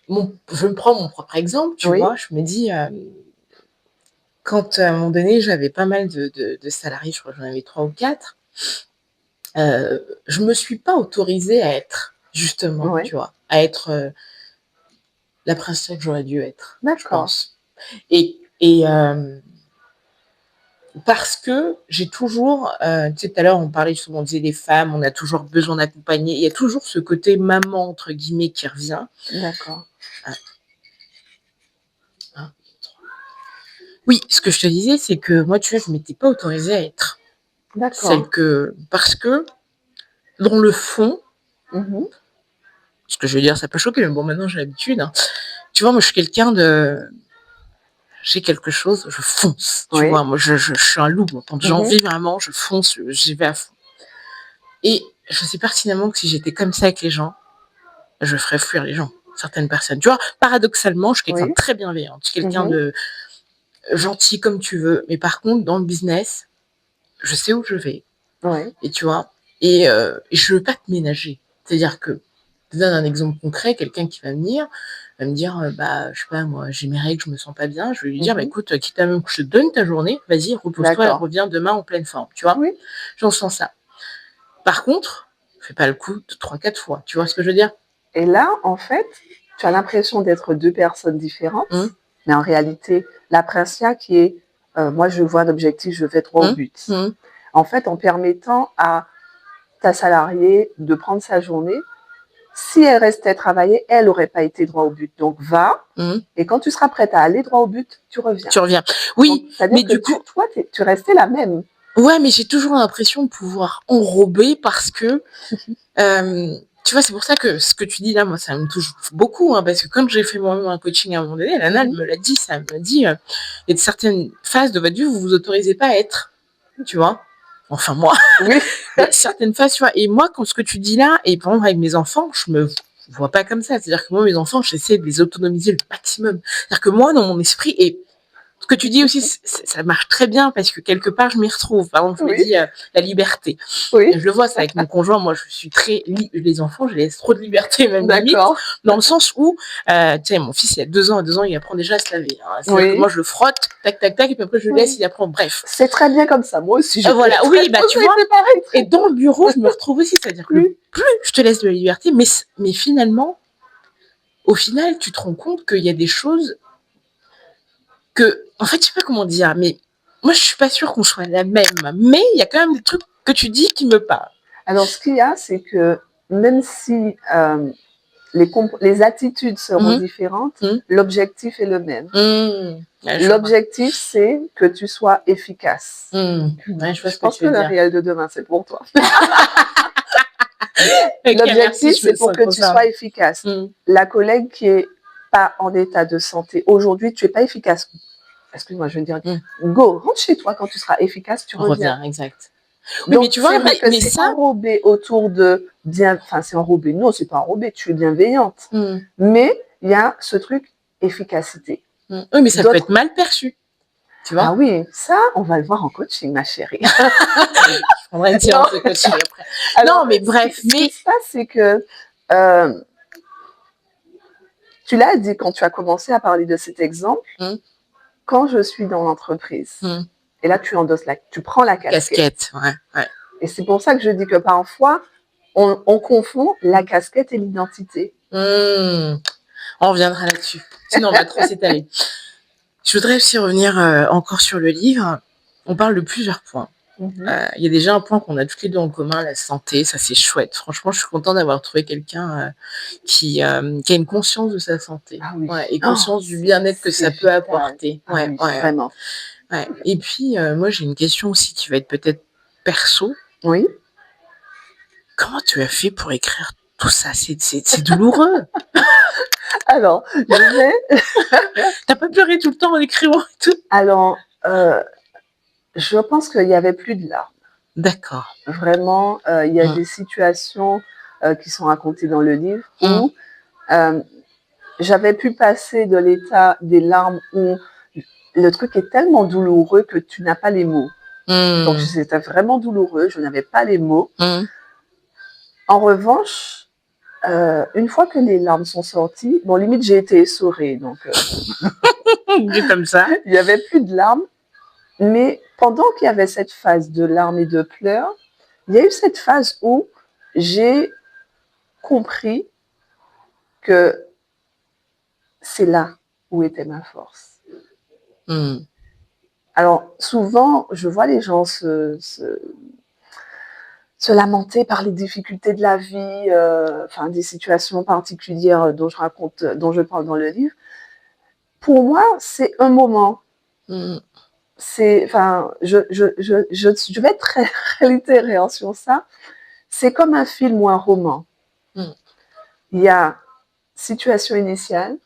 Je me prends mon propre exemple, tu vois. Je me dis... Quand, à un moment donné, j'avais pas mal de salariés, je crois que j'en avais 3 ou 4, je me suis pas autorisée à être, justement, tu vois, à être la princesse que j'aurais dû être, je pense. Et parce que j'ai toujours, tu sais, tout à l'heure, on parlait justement, on disait les femmes, on a toujours besoin d'accompagner. Il y a toujours ce côté maman, entre guillemets, qui revient. D'accord. Oui, ce que je te disais, c'est que moi, tu vois, je ne m'étais pas autorisée à être celle que... Parce que, dans le fond, ce que je veux dire, ça peut choquer, mais bon, maintenant, j'ai l'habitude. Hein. Tu vois, moi, je suis quelqu'un de... J'ai quelque chose, je fonce. Tu vois, moi, je suis un loup. Moi. Quand j'ai envie, vraiment, je fonce, j'y vais à fond. Et je sais pertinemment que si j'étais comme ça avec les gens, je ferais fuir les gens, certaines personnes. Tu vois, paradoxalement, je suis quelqu'un de très bienveillant. Je suis quelqu'un de gentil comme tu veux. Mais par contre, dans le business, je sais où je vais. Et tu vois, et je veux pas te ménager. C'est-à-dire que, je te donne un exemple concret, quelqu'un qui va venir, va me dire, je sais pas, moi, j'ai mes règles, je me sens pas bien. Je vais lui dire, écoute, quitte à même que je te donne ta journée, vas-y, repose-toi et reviens demain en pleine forme. Tu vois, j'en sens ça. Par contre, fais pas le coup de 3-4 fois. Tu vois ce que je veux dire? Et là, en fait, tu as l'impression d'être 2 personnes différentes, mais en réalité, la Princia qui est, moi, je vois un objectif, je vais droit au but. En fait, en permettant à ta salariée de prendre sa journée, Si elle restait travailler, elle n'aurait pas été droit au but. Donc, va. Et quand tu seras prête à aller droit au but, tu reviens. Tu reviens. Oui, donc, c'est-à-dire mais que du coup... toi, tu restais la même. Ouais, mais j'ai toujours l'impression de pouvoir enrober parce que... tu vois, c'est pour ça que ce que tu dis là, moi, ça me touche beaucoup, hein, parce que quand j'ai fait moi-même un coaching à un moment donné, Lana, elle me l'a dit, ça me dit, il y a de certaines phases de votre vie où vous vous autorisez pas à être, tu vois. Enfin, moi, oui. certaines phases, tu vois. Et moi, quand ce que tu dis là, et par exemple, avec mes enfants, je me vois pas comme ça. C'est-à-dire que moi, mes enfants, j'essaie de les autonomiser le maximum. C'est-à-dire que moi, dans mon esprit, et ce que tu dis aussi, ça marche très bien parce que quelque part, je m'y retrouve. Par exemple, je me dis la liberté. Oui. Je le vois, ça avec mon conjoint. Moi, je suis très... Les enfants, je les laisse trop de liberté, même limite. Dans le sens où, tu sais, mon fils, il a 2 ans. À 2 ans, il apprend déjà à se laver. Hein. C'est-à-dire que moi, je le frotte, tac, tac, tac, et puis après, je le laisse, il apprend. Bref. C'est très bien comme ça. Moi aussi, voilà, oui, bah, tu vois. Et dans le bureau, je me retrouve aussi. C'est-à-dire que plus je te laisse de la liberté, mais finalement, au final, tu te rends compte qu'il y a des choses que, en fait, je sais pas comment dire, mais moi, je suis pas sûre qu'on soit la même. Mais il y a quand même des trucs que tu dis qui me parlent. Alors, ce qu'il y a, c'est que même si les attitudes seront différentes, l'objectif est le même. L'objectif, c'est que tu sois efficace. Ouais, je pense que le réel de demain, c'est pour toi. Okay, l'objectif, c'est pour que tu sois efficace. La collègue qui est pas en état de santé, aujourd'hui, tu es pas efficace. Excuse-moi, je vais dire, go, rentre chez toi quand tu seras efficace, tu reviens. Exact. Oui, donc, mais tu vois, mais c'est ça... enrobé autour de enfin, c'est enrobé. Non, c'est pas enrobé, tu es bienveillante. Mais il y a ce truc efficacité. Oui, mais ça peut être mal perçu. Tu vois? Ah oui, ça, on va le voir en coaching, ma chérie. Je prendrai une séance de coaching après. Alors, non, mais bref. Ce qui se passe, c'est que tu l'as dit quand tu as commencé à parler de cet exemple. Quand je suis dans l'entreprise, et là, tu prends la casquette. Ouais. Et c'est pour ça que je dis que parfois, on confond la casquette et l'identité. On reviendra là-dessus. Sinon, on va trop s'étaler. Je voudrais aussi revenir encore sur le livre. On parle de plusieurs points. Il y a déjà un point qu'on a tous les deux en commun, la santé. Ça, c'est chouette. Franchement, je suis contente d'avoir trouvé quelqu'un qui a une conscience de sa santé. Ah oui. Et conscience du bien-être que ça peut apporter. Vraiment. Ouais. Et puis, moi, j'ai une question aussi qui va être peut-être perso. Oui. Comment tu as fait pour écrire tout ça? C'est douloureux. Alors, T'as pas pleuré tout le temps en écrivant et tout? Alors, je pense qu'il n'y avait plus de larmes. D'accord. Vraiment, il y a des situations qui sont racontées dans le livre où j'avais pu passer de l'état des larmes où le truc est tellement douloureux que tu n'as pas les mots. Donc, c'était vraiment douloureux, je n'avais pas les mots. En revanche, une fois que les larmes sont sorties, bon, limite, j'ai été essorée. Donc, comme ça. Il n'y avait plus de larmes. Mais pendant qu'il y avait cette phase de larmes et de pleurs, il y a eu cette phase où j'ai compris que c'est là où était ma force. Alors, souvent, je vois les gens se lamenter par les difficultés de la vie, enfin, des situations particulières dont je parle dans le livre. Pour moi, c'est un moment. Enfin, je vais être très littéraire sur ça. C'est comme un film ou un roman. Il y a situation initiale,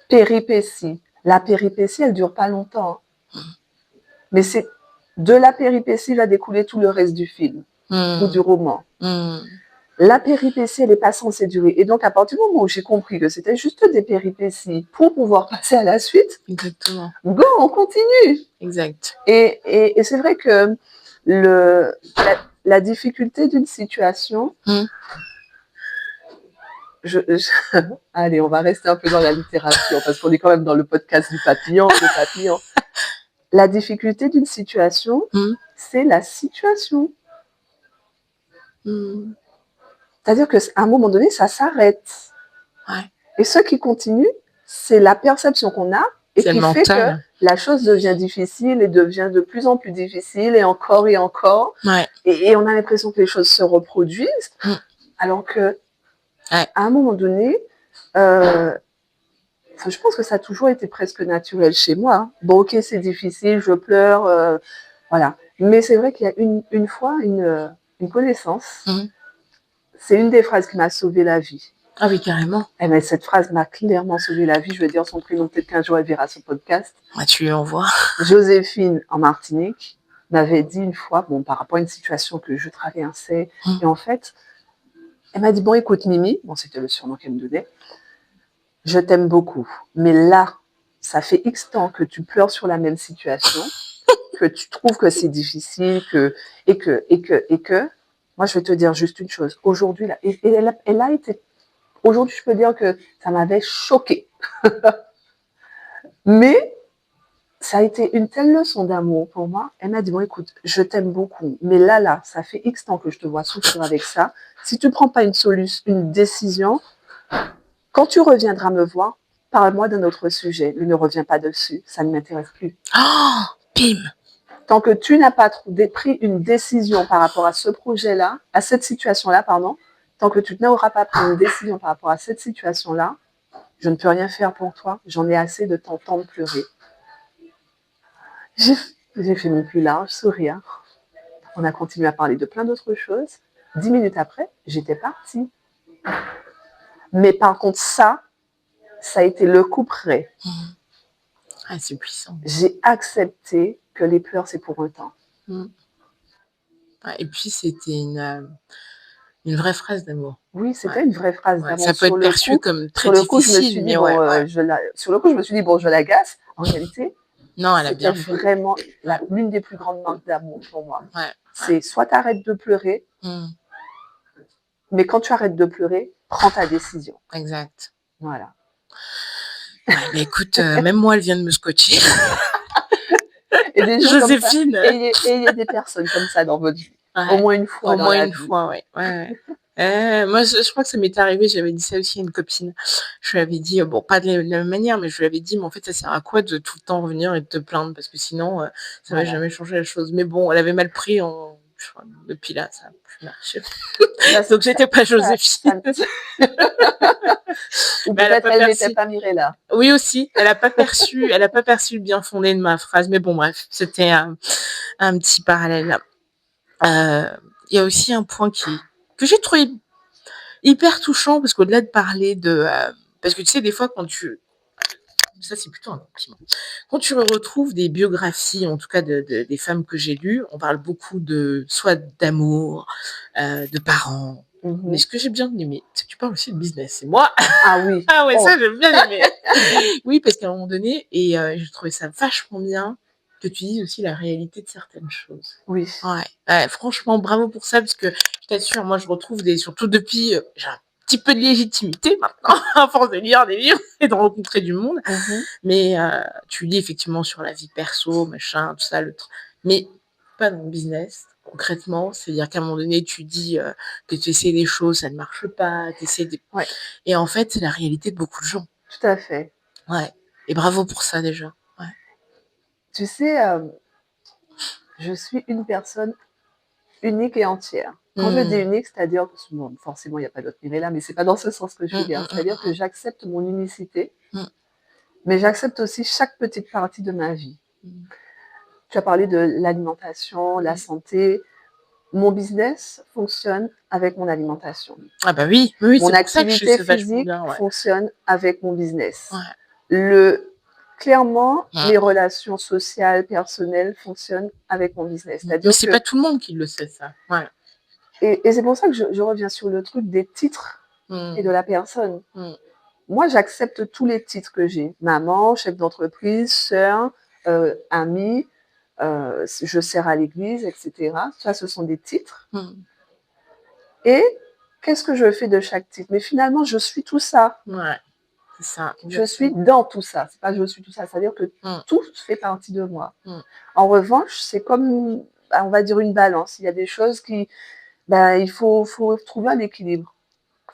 péripétie. La péripétie, elle dure pas longtemps. Mais c'est de la péripétie va découler tout le reste du film ou du roman. La péripétie, elle n'est pas censée durer. Et donc, à partir du moment où j'ai compris que c'était juste des péripéties pour pouvoir passer à la suite, exactement. Go, on continue. Exact. Et c'est vrai que la difficulté d'une situation, allez, on va rester un peu dans la littérature parce qu'on est quand même dans le podcast du papillon, le papillon. La difficulté d'une situation, c'est la situation. C'est-à-dire qu'à un moment donné, ça s'arrête. Ouais. Et ce qui continue, c'est la perception qu'on a et qui fait que la chose devient difficile et devient de plus en plus difficile et encore et encore. Ouais. Et on a l'impression que les choses se reproduisent alors que Ouais. À un moment donné, je pense que ça a toujours été presque naturel chez moi, hein. Bon, ok, c'est difficile, je pleure, voilà. Mais c'est vrai qu'il y a une fois, une connaissance, c'est une des phrases qui m'a sauvé la vie. Ah oui, carrément. Eh ben, cette phrase m'a clairement sauvé la vie. Je vais dire son prénom, peut-être qu'un jour elle verra ce podcast. Ah, tu lui envoies. Joséphine, en Martinique, m'avait dit une fois, bon, par rapport à une situation que je traversais, et en fait, elle m'a dit, bon, écoute, Mimi, bon, c'était le surnom qu'elle me donnait, je t'aime beaucoup, mais là, ça fait X temps que tu pleures sur la même situation, que tu trouves que c'est difficile, et que, moi, je vais te dire juste une chose. Aujourd'hui, là, et elle a été, aujourd'hui, je peux dire que ça m'avait choquée. Mais ça a été une telle leçon d'amour pour moi. Elle m'a dit, bon, écoute, je t'aime beaucoup, mais là, ça fait X temps que je te vois souffrir avec ça. Si tu ne prends pas une décision, quand tu reviendras me voir, parle-moi d'un autre sujet, mais ne reviens pas dessus, ça ne m'intéresse plus. Oh, bim. Tant que tu n'as pas pris une décision par rapport à ce projet-là, à cette situation-là, pardon, tant que tu n'auras pas pris une décision par rapport à cette situation-là, je ne peux rien faire pour toi, j'en ai assez de t'entendre pleurer. J'ai fait mon plus large sourire. On a continué à parler de plein d'autres choses. 10 minutes après, j'étais partie. Mais par contre, ça a été le coup près. Ah, c'est puissant. J'ai accepté que les pleurs, c'est pour un temps. Et puis, c'était une vraie phrase d'amour. Oui, c'était une vraie phrase d'amour. Ça peut être perçu comme très sur le coup, difficile, je me suis dit, bon, sur le coup, je me suis dit, bon, je l'agace. En réalité, non, elle a bien c'était fait. vraiment l'une des plus grandes marques d'amour pour moi. Ouais. C'est soit tu arrêtes de pleurer, mais quand tu arrêtes de pleurer, prends ta décision. Exact. Voilà. Ouais, mais écoute, même moi, elle vient de me scotcher. Et des gens Joséphine. Comme ça. Et il y a des personnes comme ça dans votre vie. Ouais. Au moins une fois. Au moins une fois, ouais. Moi, je crois que ça m'est arrivé, j'avais dit ça aussi à une copine. Je lui avais dit, bon, pas de la même manière, mais je lui avais dit, mais en fait, ça sert à quoi de tout le temps revenir et de te plaindre? Parce que sinon, ça va jamais changer la chose. Mais bon, elle avait mal pris depuis là, ça n'a plus marché. Donc, j'étais pas Joséphine. Ou peut-être elle n'était pas Mirella. Oui, aussi. Elle n'a pas perçu le bien fondé de ma phrase. Mais bon, bref, c'était un petit parallèle là. Il y a aussi un point que j'ai trouvé hyper touchant, parce qu'au-delà de parler de... parce que tu sais, des fois, ça, c'est plutôt un compliment. Quand tu retrouves des biographies, en tout cas des femmes que j'ai lues, on parle beaucoup soit d'amour, de parents. Mais ce que j'ai bien aimé, c'est que tu parles aussi de business. C'est moi. Ah oui. Ah ouais, ça, j'ai bien aimé. Oui, parce qu'à un moment donné, et j'ai trouvé ça vachement bien que tu dises aussi la réalité de certaines choses. Oui. Ouais, franchement, bravo pour ça, parce que je t'assure, moi, je retrouve surtout depuis, j'ai un petit peu de légitimité maintenant, à force de lire des livres et de rencontrer du monde. Mais tu lis effectivement sur la vie perso, machin, tout ça, mais pas dans le business. Concrètement, c'est-à-dire qu'à un moment donné, tu dis que tu essaies des choses, ça ne marche pas, Ouais. Et en fait, c'est la réalité de beaucoup de gens. Tout à fait. Ouais. Et bravo pour ça déjà. Ouais. Tu sais, je suis une personne unique et entière. Quand je dis unique, c'est-à-dire que bon, forcément, il n'y a pas d'autre Mirella, mais c'est pas dans ce sens que je veux dire. C'est-à-dire que j'accepte mon unicité, mais j'accepte aussi chaque petite partie de ma vie. Tu as parlé de l'alimentation, la santé. Mon business fonctionne avec mon alimentation. Ah bah oui, mon activité physique fonctionne avec mon business. Clairement, les relations sociales, personnelles fonctionnent avec mon business. Mais c'est pas tout le monde qui le sait, ça. Ouais. Et c'est pour ça que je reviens sur le truc des titres et de la personne. Moi, j'accepte tous les titres que j'ai. Maman, chef d'entreprise, sœur, amie, je sers à l'église, etc. Ça, ce sont des titres. Et qu'est-ce que je fais de chaque titre? Mais finalement, je suis tout ça. Ouais, c'est ça. Je suis dans tout ça. C'est pas je suis tout ça. C'est-à-dire que tout fait partie de moi. En revanche, c'est comme, on va dire, une balance. Il y a des choses qui... il faut trouver un équilibre.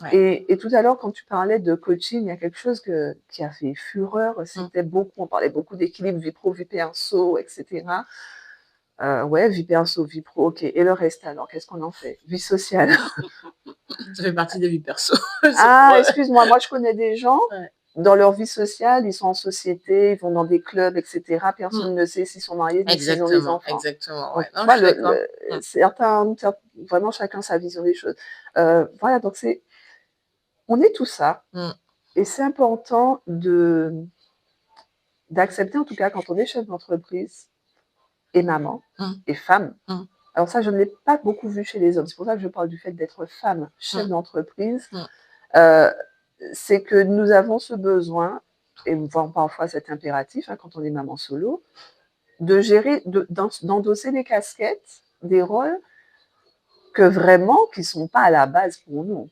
Ouais. Et tout à l'heure, quand tu parlais de coaching, il y a quelque chose qui a fait fureur. C'était on parlait beaucoup d'équilibre, vie pro, vie perso, etc. Ouais, vie perso, vie pro, ok. Et le reste alors, qu'est-ce qu'on en fait? Vie sociale. Ça fait partie des vies perso. Ah, excuse-moi, moi je connais des gens, Ouais. dans leur vie sociale, ils sont en société, ils vont dans des clubs, etc. Personne ne sait s'ils sont mariés ni s'ils ont des enfants. Exactement. Donc, Ouais. tu Non, vois, je suis d'accord. vraiment chacun sa vision des choses. Voilà, donc on est tout ça. Et c'est important d'accepter, en tout cas, quand on est chef d'entreprise et maman et femme. Alors ça, je ne l'ai pas beaucoup vu chez les hommes. C'est pour ça que je parle du fait d'être femme, chef d'entreprise. C'est que nous avons ce besoin, et voire parfois cet impératif, quand on est maman solo, de gérer, d'endosser des casquettes, des rôles qui ne sont pas à la base pour nous.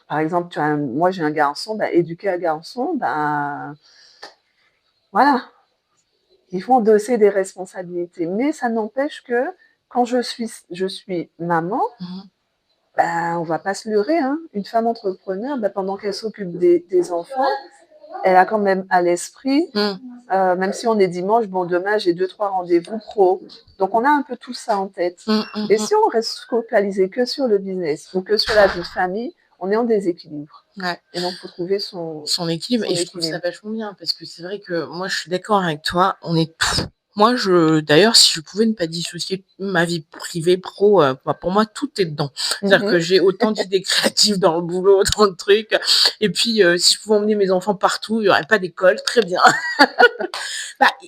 Par exemple, moi j'ai un garçon, éduquer un garçon, voilà, il faut endosser des responsabilités. Mais ça n'empêche que quand je suis maman, on ne va pas se leurrer, une femme entrepreneur, pendant qu'elle s'occupe des enfants, elle a quand même à l'esprit, même si on est dimanche, demain j'ai 2-3 rendez-vous pro. Donc on a un peu tout ça en tête. Et si on reste focalisé que sur le business ou que sur la vie de famille, on est en déséquilibre. Ouais. Et donc, il faut trouver son équilibre. Et je trouve ça vachement bien parce que c'est vrai que moi, je suis d'accord avec toi. On est tout. Moi, d'ailleurs, si je pouvais ne pas dissocier ma vie privée, pro, pour moi, tout est dedans. C'est-à-dire que j'ai autant d'idées créatives dans le boulot, dans le truc. Et puis, si je pouvais emmener mes enfants partout, il n'y aurait pas d'école. Très bien.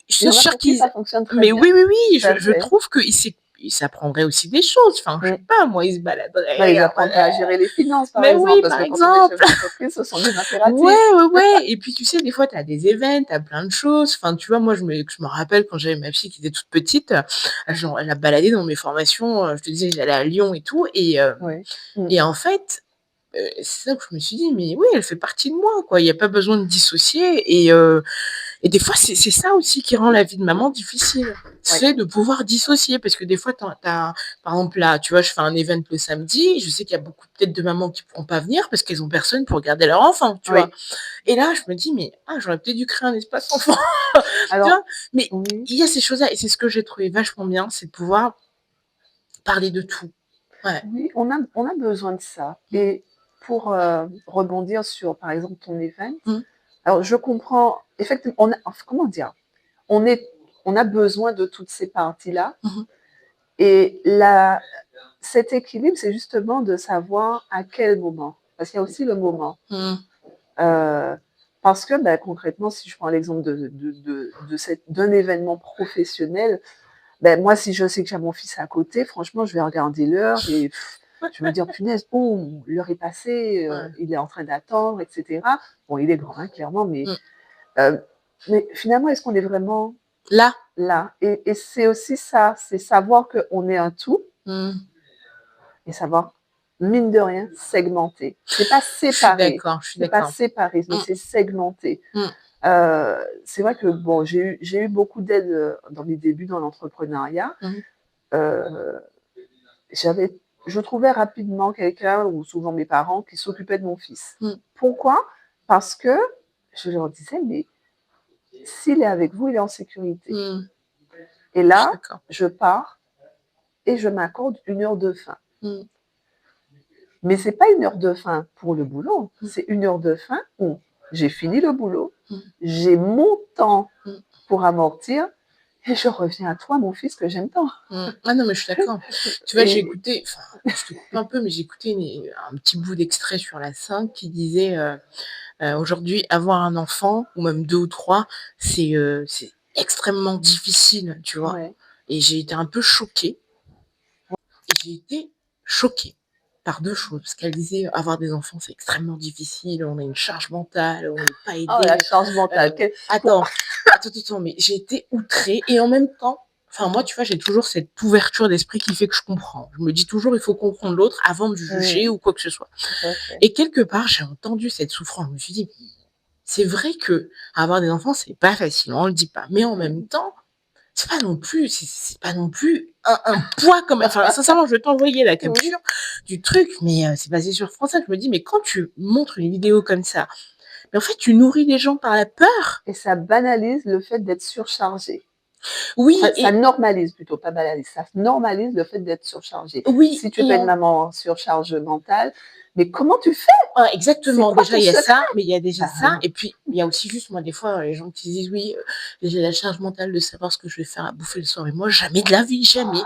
Je suis sûre qu'ils. Ça fonctionne très Mais bien. oui, je trouve qu'ils s'apprendraient aussi des choses. Enfin, je sais pas, moi, ils se baladeraient. Ils apprendraient à gérer les finances, par exemple. Oui, parce par que exemple. Quand on est chef d'entreprise, ce sont des impératifs. Ouais. Et puis, tu sais, des fois, tu as des événements, tu as plein de choses. Enfin, tu vois, moi, je me rappelle quand j'avais ma fille qui était toute petite, genre, elle a baladé dans mes formations. Je te disais, j'allais à Lyon et tout. Et en fait, c'est ça que je me suis dit, mais oui, elle fait partie de moi, quoi. Il n'y a pas besoin de dissocier. Et des fois, c'est ça aussi qui rend la vie de maman difficile. C'est de pouvoir dissocier. Parce que des fois, par exemple, là, tu vois, je fais un event le samedi. Je sais qu'il y a beaucoup peut-être de mamans qui ne pourront pas venir parce qu'elles n'ont personne pour garder leur enfant, tu vois. Et là, je me dis, mais j'aurais peut-être dû créer un espace enfant. Alors, tu vois, mais il y a ces choses-là. Et c'est ce que j'ai trouvé vachement bien, c'est de pouvoir parler de tout. Ouais. Oui, on a besoin de ça. Et pour rebondir sur, par exemple, ton event, alors je comprends, effectivement, comment dire, on a besoin de toutes ces parties-là. Et cet équilibre, c'est justement de savoir à quel moment. Parce qu'il y a aussi le moment. Parce que concrètement, si je prends l'exemple d'un événement professionnel, moi, si je sais que j'ai mon fils à côté, franchement, je vais regarder l'heure et je vais me dire, punaise, l'heure est passée, il est en train d'attendre, etc. Bon, il est grand, clairement, mais finalement, est-ce qu'on est vraiment là? Et c'est aussi ça, c'est savoir qu'on est un tout et savoir, mine de rien, segmenter. C'est pas séparé. Je suis d'accord. C'est pas séparé, mais c'est segmenté. C'est vrai que j'ai eu beaucoup d'aide dans mes débuts dans l'entrepreneuriat. Je trouvais rapidement quelqu'un, ou souvent mes parents, qui s'occupaient de mon fils. Pourquoi? Parce que je leur disais, mais s'il est avec vous, il est en sécurité. Et là, je pars et je m'accorde 1 heure de fin. Mais ce n'est pas 1 heure de fin pour le boulot, c'est 1 heure de fin où j'ai fini le boulot, j'ai mon temps pour amortir et je reviens à toi, mon fils, que j'aime tant. Ah non, mais je suis d'accord. Tu vois, j'ai écouté, je te coupe un peu, mais j'ai écouté un petit bout d'extrait sur la 5 qui disait aujourd'hui, avoir un enfant, ou même 2 ou 3, c'est extrêmement difficile, tu vois. Et j'ai été un peu choquée. Par 2 choses. Parce qu'elle disait, avoir des enfants, c'est extrêmement difficile, on a une charge mentale, on n'est pas aidé. Oh, la charge mentale. Attends, mais j'ai été outrée. Et en même temps, moi, tu vois, j'ai toujours cette ouverture d'esprit qui fait que je comprends. Je me dis toujours, il faut comprendre l'autre avant de juger ou quoi que ce soit. Et quelque part, j'ai entendu cette souffrance. Je me suis dit, c'est vrai que avoir des enfants, c'est pas facile, on le dit pas. Mais en même temps, c'est pas non plus un poids comme. Enfin, sincèrement, je vais t'envoyer la capture du truc, mais c'est basé sur France 5. Je me dis, mais quand tu montres une vidéo comme ça, mais en fait, tu nourris les gens par la peur. Et ça banalise le fait d'être surchargé. Oui, Enfin, ça et normalise plutôt, pas banalise, ça normalise le fait d'être surchargé. oui, Si tu es pas une maman en surcharge mentale, mais comment tu fais? C'est exactement. quoi Déjà, ton il y a secret? ça, mais il y a déjà ça. Ah, Et puis, il y a aussi juste, moi, des fois, les gens qui disent, oui, j'ai la charge mentale de savoir ce que je vais faire à bouffer le soir. Et moi, jamais de la vie, jamais.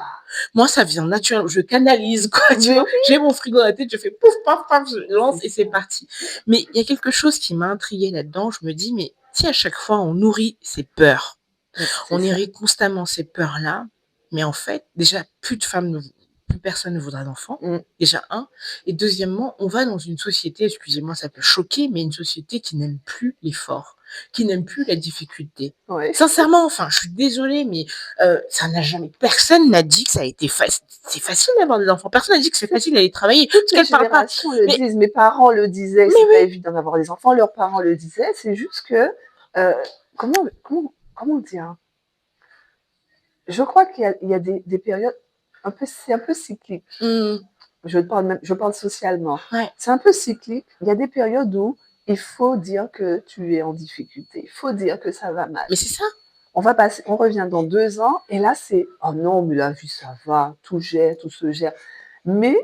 Moi, ça vient naturellement. Je canalise, quoi, tu mais vois. oui, J'ai mon frigo à la tête, je fais pouf, paf, paf, je lance c'est et c'est ça. parti. Mais il y a quelque chose qui m'a intriguée là-dedans. Je me dis, mais si à chaque fois on nourrit ces peurs, C'est on ça. nourrit constamment ces peurs-là, mais en fait, déjà, plus personne ne voudra d'enfants. Mm. Déjà, un. Et deuxièmement, on va dans une société, excusez-moi, ça peut choquer, mais une société qui n'aime plus l'effort, qui n'aime plus la difficulté. Ouais. Sincèrement, enfin, je suis désolée, mais ça n'a jamais. Personne n'a dit que ça a été facile. C'est facile d'avoir des enfants. Personne n'a dit que c'est facile d'aller travailler. Toutes Parce les qu'elle parle pas. générations le Mais, disent. Mes parents le disaient, mais c'est pas oui. évident d'avoir des enfants. Leurs parents le disaient. C'est juste que, euh, comment dire? Je crois qu'il y a des périodes c'est un peu cyclique. Je parle socialement. Ouais. C'est un peu cyclique. Il y a des périodes où il faut dire que tu es en difficulté. Il faut dire que ça va mal. Mais c'est ça. On revient dans 2 ans et là c'est oh non mais la vie ça va, tout se gère. Mais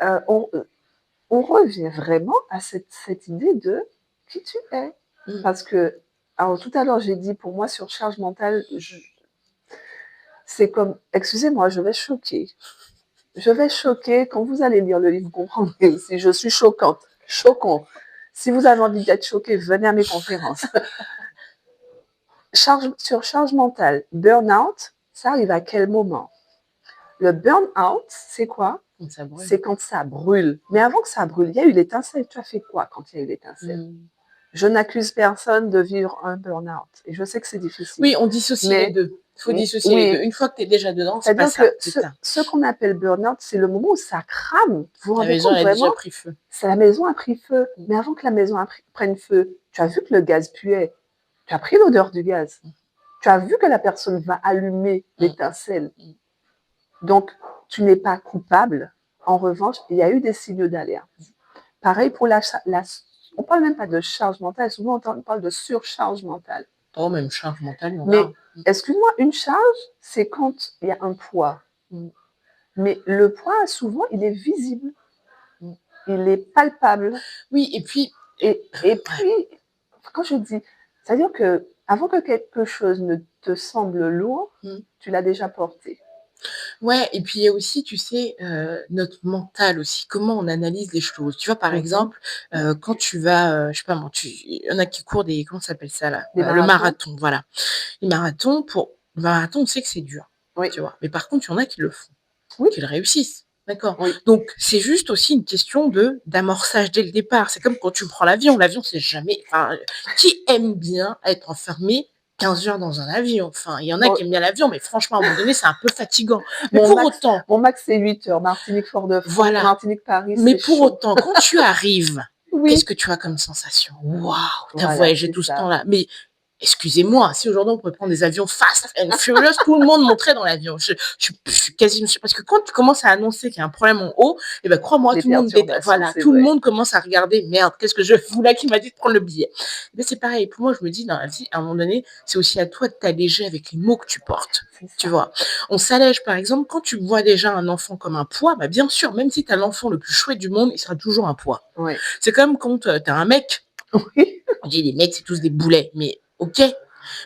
euh, on, on revient vraiment à cette idée de qui tu es. Parce que alors tout à l'heure j'ai dit pour moi surcharge mentale, c'est comme excusez-moi je vais choquer. Je vais choquer. Quand vous allez lire le livre, vous comprendrez aussi. Je suis choquante. Choquant. Si vous avez envie d'être choqué, venez à mes conférences. Surcharge mentale. Burn-out, ça arrive à quel moment? Le burn-out, c'est quoi? C'est quand ça brûle. Mais avant que ça brûle, il y a eu l'étincelle. Tu as fait quoi quand il y a eu l'étincelle? Je n'accuse personne de vivre un burn-out. Et je sais que c'est difficile. Oui, on dissocie les deux. Il faut dissocier les deux. Une fois que tu es déjà dedans, c'est pas ça. C'est-à-dire que ce qu'on appelle burn-out, c'est le moment où ça crame. Vous vous La rendez maison compte a déjà vraiment? pris feu. C'est la maison a pris feu. Mais avant que la maison prenne feu, tu as vu que le gaz puait. Tu as pris l'odeur du gaz. Tu as vu que la personne va allumer l'étincelle. Donc, tu n'es pas coupable. En revanche, il y a eu des signaux d'alerte. Pareil pour on parle même pas de charge mentale. Souvent, on parle de surcharge mentale. Oh, même charge mentale, il y en Mais, a. excuse-moi, une charge, c'est quand il y a un poids. Mais le poids, souvent, il est visible. Il est palpable. Oui, et puis... Et puis, quand je dis, c'est-à-dire que avant que quelque chose ne te semble lourd, tu l'as déjà porté. Ouais, et puis il y a aussi, tu sais, notre mental aussi, comment on analyse les choses. Tu vois, par exemple, quand tu vas, je sais pas moi, il y en a qui courent comment ça s'appelle ça là? Le marathon, voilà. Le marathon, on sait que c'est dur, tu vois. Mais par contre, il y en a qui le font, qui le réussissent. D'accord. Donc, c'est juste aussi une question d'amorçage dès le départ. C'est comme quand tu prends l'avion. L'avion, c'est jamais. Enfin, qui aime bien être enfermé 15 heures dans un avion? Enfin, il y en a qui aiment bien l'avion, mais franchement, à un moment donné, c'est un peu fatigant. Mais pour autant. Mon max, c'est 8 heures. Martinique-Fort-de-France, Voilà. Martinique-Paris, mais pour autant, quand tu arrives, qu'est-ce que tu as comme sensation? Waouh, tu as voyagé tout ce temps-là. Mais excusez-moi, si aujourd'hui on pouvait prendre des avions Fast and Furious, tout le monde monterait dans l'avion. Je suis quasiment parce que quand tu commences à annoncer qu'il y a un problème en haut, et ben crois-moi, tout le monde commence à regarder. Merde, qu'est-ce que je fous là qui m'a dit de prendre le billet? Mais c'est pareil. Pour moi, je me dis dans la vie, à un moment donné, c'est aussi à toi de t'alléger avec les mots que tu portes. Tu vois, on s'allège. Par exemple, quand tu vois déjà un enfant comme un poids, bah bien sûr, même si tu as l'enfant le plus chouette du monde, il sera toujours un poids. C'est comme quand tu as un mec. On dit les mecs, c'est tous des boulets, mais ok.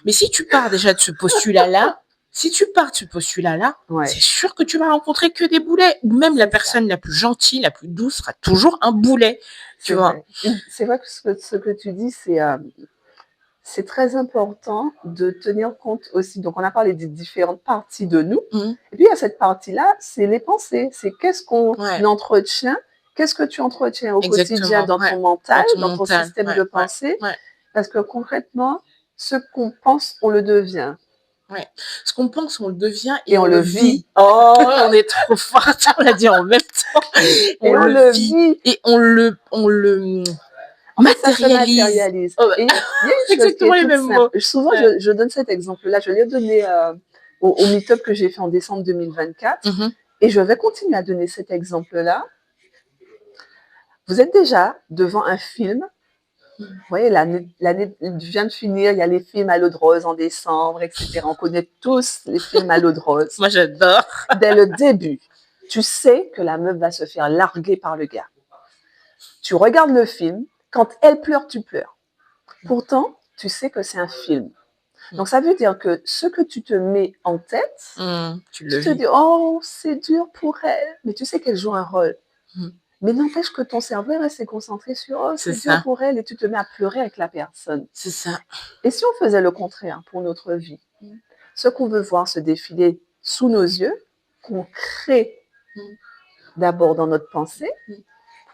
Mais si tu pars déjà de ce postulat-là, c'est sûr que tu vas rencontrer que des boulets. Ou même la personne la plus gentille, la plus douce sera toujours un boulet. Tu vois. C'est vrai que ce que tu dis, c'est très important de tenir compte aussi. Donc, on a parlé des différentes parties de nous. Et puis, il y a cette partie-là, c'est les pensées. C'est qu'est-ce qu'on entretient. Qu'est-ce que tu entretiens au quotidien dans ton mental, dans ton système de pensée. Parce que concrètement, ce qu'on pense, on le devient. Ce qu'on pense, on le devient et on le vit. Oh, on est trop fort, on l'a dit en même temps. On le vit. Et on le matérialise. Oh, il y a une chose qui est toute simple. Souvent, je donne cet exemple-là. Je l'ai donné au meet-up que j'ai fait en décembre 2024. Et je vais continuer à donner cet exemple-là. Vous êtes déjà devant un film Vous voyez, l'année vient de finir, il y a les films à l'eau de rose en décembre, etc. On connaît tous les films à l'eau de rose. Moi, j'adore. Dès le début, tu sais que la meuf va se faire larguer par le gars. Tu regardes le film, quand elle pleure, tu pleures. Pourtant, tu sais que c'est un film. Donc, ça veut dire que ce que tu te mets en tête, tu te dis, oh, c'est dur pour elle. Mais tu sais qu'elle joue un rôle. Mais n'empêche que ton cerveau reste concentré sur, oh, c'est dur pour elle, et tu te mets à pleurer avec la personne. C'est ça. Et si on faisait le contraire pour notre vie, ce qu'on veut voir se défiler sous nos yeux, qu'on crée d'abord dans notre pensée,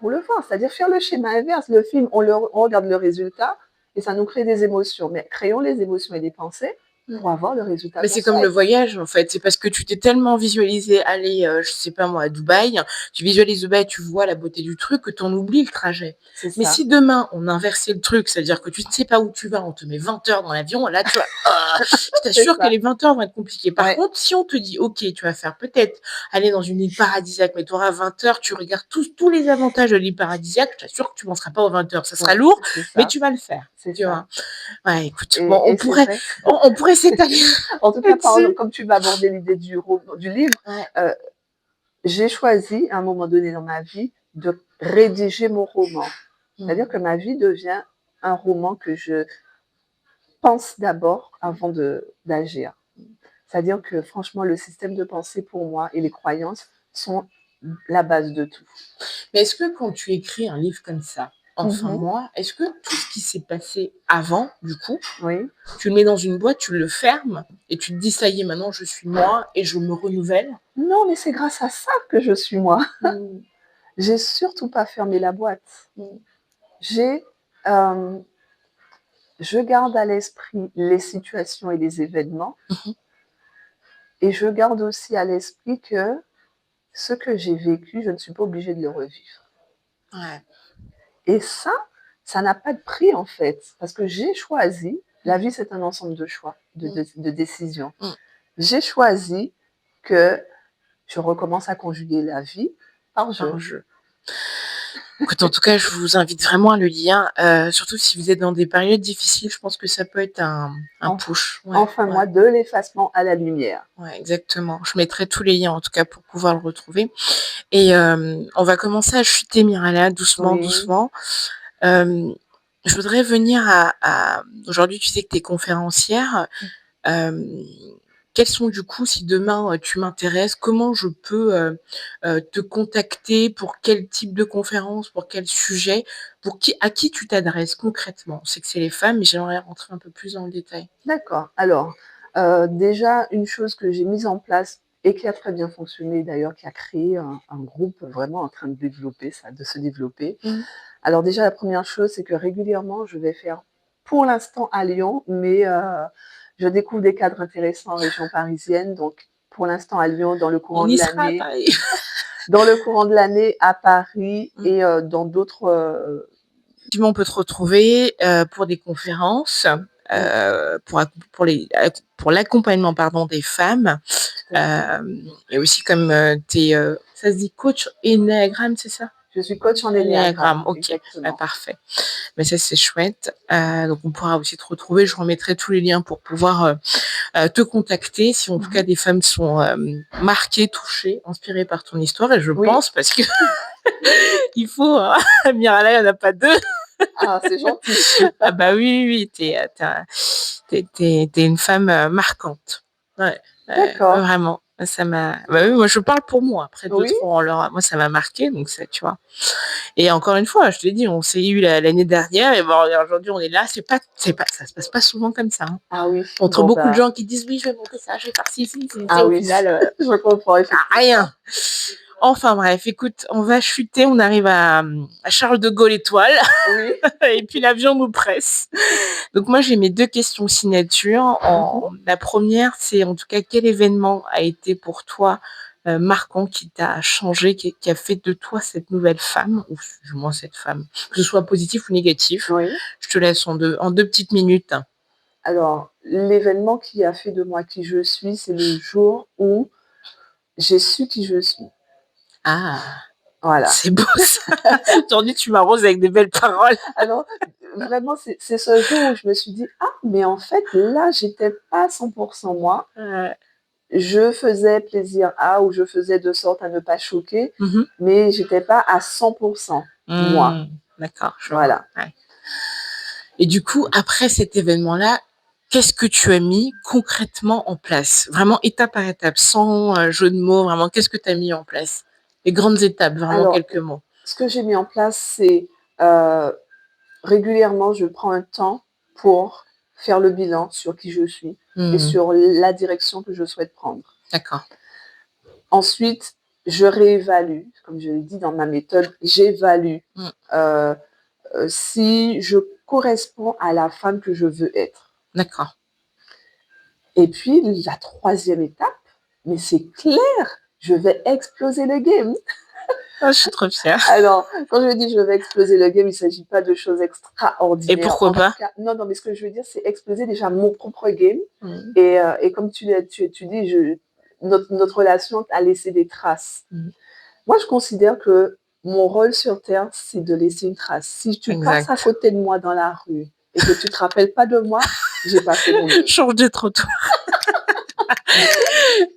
pour le voir, c'est-à-dire faire le schéma inverse. Le film, on regarde le résultat et ça nous crée des émotions. Mais créons les émotions et les pensées pour avoir le résultat. Mais c'est comme le voyage, en fait. C'est parce que tu t'es tellement visualisé aller, je sais pas moi, à Dubaï. Tu visualises Dubaï, tu vois la beauté du truc, que tu en oublies le trajet. Mais si demain, on inversait le truc, c'est-à-dire que tu ne sais pas où tu vas, on te met 20 heures dans l'avion, là, tu vois, je t'assure que les 20 heures vont être compliquées. Par contre, si on te dit, OK, tu vas faire peut-être aller dans une île paradisiaque, mais tu auras 20 heures, tu regardes tous les avantages de l'île paradisiaque, je t'assure que tu ne penseras pas aux 20 heures. Ça sera lourd, mais tu vas le faire. Tu vois. Ouais, écoute, bon, on pourrait s'étaler. En tout cas, comme tu vas aborder l'idée du livre, j'ai choisi à un moment donné dans ma vie de rédiger mon roman. C'est-à-dire que ma vie devient un roman que je pense d'abord avant d'agir. C'est-à-dire que franchement, le système de pensée pour moi et les croyances sont la base de tout. Mais est-ce que quand tu écris un livre comme ça, Enfin moi, est-ce que tout ce qui s'est passé avant, du coup, tu le mets dans une boîte, tu le fermes et tu te dis ça y est, maintenant je suis moi et je me renouvelle? Non, mais c'est grâce à ça que je suis moi. J'ai surtout pas fermé la boîte. Je garde à l'esprit les situations et les événements. Et je garde aussi à l'esprit que ce que j'ai vécu, je ne suis pas obligée de le revivre. Et ça n'a pas de prix en fait, parce que j'ai choisi, la vie c'est un ensemble de choix, de décisions. J'ai choisi que je recommence à conjuguer la vie par jeu. Écoute, en tout cas, je vous invite vraiment à le lire, surtout si vous êtes dans des périodes difficiles, je pense que ça peut être un push. Moi, de l'effacement à la lumière. Ouais, exactement. Je mettrai tous les liens en tout cas pour pouvoir le retrouver. Et on va commencer à chuter, Mirala, doucement. Je voudrais venir à... Aujourd'hui, tu sais que tu es conférencière. Quels sont du coup, si demain tu m'intéresses, comment je peux te contacter, pour quel type de conférence, pour quel sujet, à qui tu t'adresses concrètement? On sait que c'est les femmes, mais j'aimerais rentrer un peu plus dans le détail. D'accord. Alors, déjà, une chose que j'ai mise en place et qui a très bien fonctionné d'ailleurs, qui a créé un groupe vraiment en train de se développer. Alors déjà, la première chose, c'est que régulièrement, je vais faire, pour l'instant à Lyon, mais je découvre des cadres intéressants en région parisienne. Donc, pour l'instant à Lyon, dans le courant de l'année. Dans le courant de l'année à Paris et dans d'autres... On peut te retrouver pour des conférences, pour l'accompagnement des femmes, et aussi comme ça se dit coach Ennéagramme, c'est ça? Je suis coach en Ennéagramme. Ok, parfait. Mais ça, c'est chouette. Donc, on pourra aussi te retrouver. Je remettrai tous les liens pour pouvoir te contacter si en tout cas des femmes sont marquées, touchées, inspirées par ton histoire. Et je pense, parce que il faut, Mirala, il n'y en a pas deux. Ah, c'est gentil. Ah bah oui, t'es une femme marquante. Ouais, vraiment. Ça m'a. Bah oui, moi je parle pour moi. Après d'autres, moi ça m'a marqué, donc ça, tu vois. Et encore une fois, je te l'ai dit, on s'est eu l'année dernière, et bon, aujourd'hui on est là. Ça se passe pas souvent comme ça. Ah oui. Entre beaucoup de gens qui disent oui, je vais monter ça, je vais faire ci, au final, je comprends. Rien. Enfin bref, écoute, on va chuter, on arrive à Charles de Gaulle étoile, et puis l'avion nous presse. Donc moi j'ai mes 2 questions signature. La première, c'est en tout cas quel événement a été pour toi marquant, qui t'a changé, qui a fait de toi cette nouvelle femme, ou du moins cette femme, que ce soit positif ou négatif. Je te laisse en deux petites minutes. Alors, l'événement qui a fait de moi qui je suis, c'est le jour où j'ai su qui je suis. Ah, voilà. C'est beau ça. Aujourd'hui, tu m'arroses avec des belles paroles. Alors, vraiment, c'est ce jour où je me suis dit, ah, mais en fait, là, j'étais pas 100% moi. Je faisais plaisir à, ou je faisais de sorte à ne pas choquer, mais j'étais pas à 100% moi. D'accord, Voilà. Ouais. Et du coup, après cet événement-là, qu'est-ce que tu as mis concrètement en place? Vraiment étape par étape, sans jeu de mots, vraiment, qu'est-ce que tu as mis en place? Les grandes étapes, vraiment Alors, quelques mots. Ce que j'ai mis en place, c'est régulièrement, je prends un temps pour faire le bilan sur qui je suis et sur la direction que je souhaite prendre. D'accord. Ensuite, je réévalue, comme je l'ai dit dans ma méthode, j'évalue si je corresponds à la femme que je veux être. D'accord. Et puis, la troisième étape, mais c'est clair, je vais exploser le game. Oh, je suis trop fière. Alors, quand je dis je vais exploser le game, il ne s'agit pas de choses extraordinaires. Et pourquoi pas? Non, mais ce que je veux dire, c'est exploser déjà mon propre game. Et comme tu dis, notre relation a laissé des traces. Moi, je considère que mon rôle sur Terre, c'est de laisser une trace. Si tu passes à côté de moi dans la rue et que tu ne te rappelles pas de moi, j'ai pas fait mon job. Change de trottoir.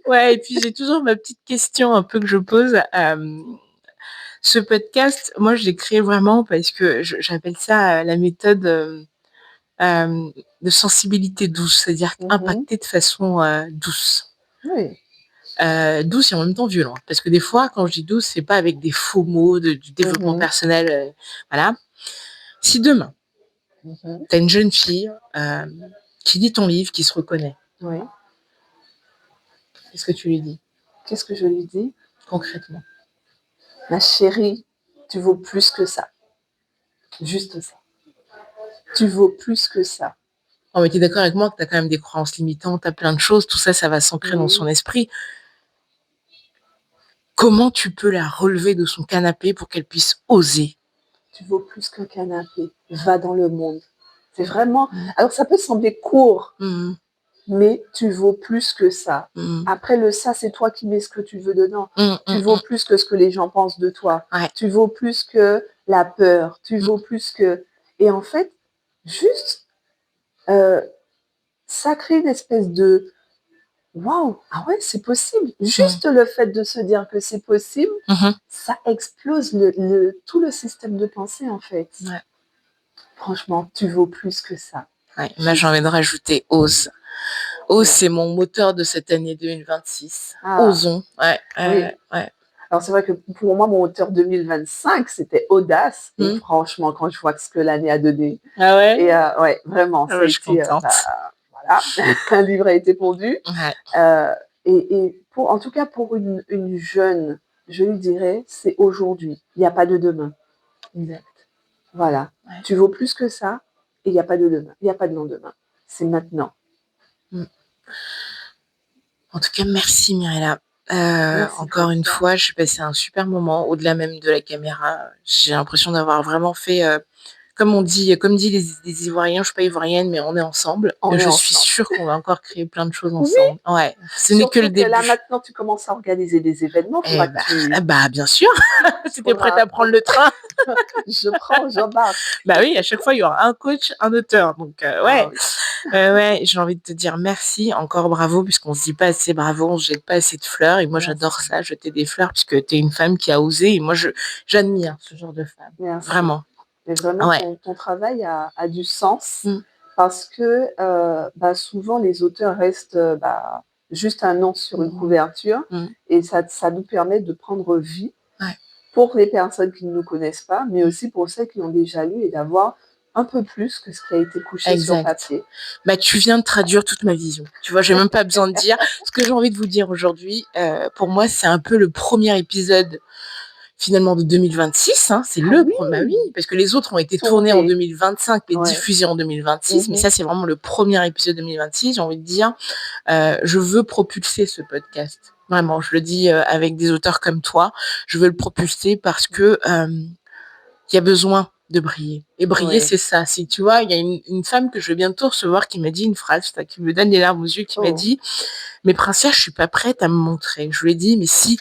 Ouais, et puis j'ai toujours ma petite question un peu que je pose. Ce podcast, moi, je l'ai créé vraiment parce que j'appelle ça la méthode de sensibilité douce, c'est-à-dire impacter de façon douce. Oui. Douce et en même temps violente. Parce que des fois, quand je dis douce, c'est pas avec des faux mots du développement personnel. Voilà. Si demain, tu as une jeune fille qui lit ton livre, qui se reconnaît, qu'est-ce que tu lui dis? Qu'est-ce que je lui dis? Concrètement. Ma chérie, tu vaux plus que ça. Juste ça. Tu vaux plus que ça. Oh, mais tu es d'accord avec moi que tu as quand même des croyances limitantes, tu as plein de choses, tout ça, ça va s'ancrer dans son esprit. Comment tu peux la relever de son canapé pour qu'elle puisse oser? Tu vaux plus qu'un canapé. Va dans le monde. C'est vraiment... Alors, ça peut sembler court, mais tu vaux plus que ça. Après, le ça, c'est toi qui mets ce que tu veux dedans. Tu vaux plus que ce que les gens pensent de toi. Tu vaux plus que la peur. Tu vaux plus que... Et en fait, juste, ça crée une espèce de... Waouh, ah ouais, c'est possible. Juste le fait de se dire que c'est possible, ça explose tout le système de pensée, en fait. Ouais. Franchement, tu vaux plus que ça. Ouais, moi, j'ai envie de rajouter ose. Ose, c'est mon moteur de cette année 2026. Osons. Ouais. Alors, c'est vrai que pour moi, mon moteur 2025, c'était audace. Et franchement, quand je vois ce que l'année a donné. Ah ouais? Et ouais, vraiment. Je suis contente. Voilà, un livre a été pondu. Et en tout cas, pour une jeune, je lui dirais, c'est aujourd'hui. Il n'y a pas de demain. Exact. Voilà. Ouais. Tu vaux plus que ça et il n'y a pas de demain. Il n'y a pas de lendemain. C'est maintenant. En tout cas, merci Mirella. Encore une fois, j'ai passé un super moment, au-delà même de la caméra. J'ai l'impression d'avoir vraiment fait... comme disent les Ivoiriens, je ne suis pas ivoirienne, mais on est ensemble. Je suis sûre qu'on va encore créer plein de choses ensemble. Oui. Ouais, ce n'est que le début. Là, maintenant, tu commences à organiser des événements. Bien sûr. Si tu es prête à prendre le train. J'embarque. Bah oui, à chaque fois, il y aura un coach, un auteur. Donc, ouais. Ouais, j'ai envie de te dire merci, encore bravo, puisqu'on ne se dit pas assez bravo, on ne jette pas assez de fleurs. Et moi, j'adore ça, jeter des fleurs, puisque tu es une femme qui a osé. Et moi, j'admire ce genre de femme. Merci. Vraiment. Mais vraiment, ton travail a du sens parce que souvent, les auteurs restent juste un nom sur une couverture et ça nous permet de prendre vie pour les personnes qui ne nous connaissent pas, mais aussi pour celles qui ont déjà lu et d'avoir un peu plus que ce qui a été couché sur papier. Tu viens de traduire toute ma vision. Tu vois, j'ai même pas besoin de dire. Ce que j'ai envie de vous dire aujourd'hui, pour moi, c'est un peu le premier épisode finalement de 2026, c'est le premier, parce que les autres ont été tournés en 2025 et diffusés en 2026, mais ça c'est vraiment le premier épisode 2026, j'ai envie de dire, je veux propulser ce podcast, vraiment, je le dis avec des auteurs comme toi, je veux le propulser parce que il y a besoin de briller, et briller c'est ça, si tu vois, il y a une femme que je vais bientôt recevoir qui m'a dit une phrase, qui me donne les larmes aux yeux, qui m'a dit, mais Princesse, je suis pas prête à me montrer, je lui ai dit, mais si,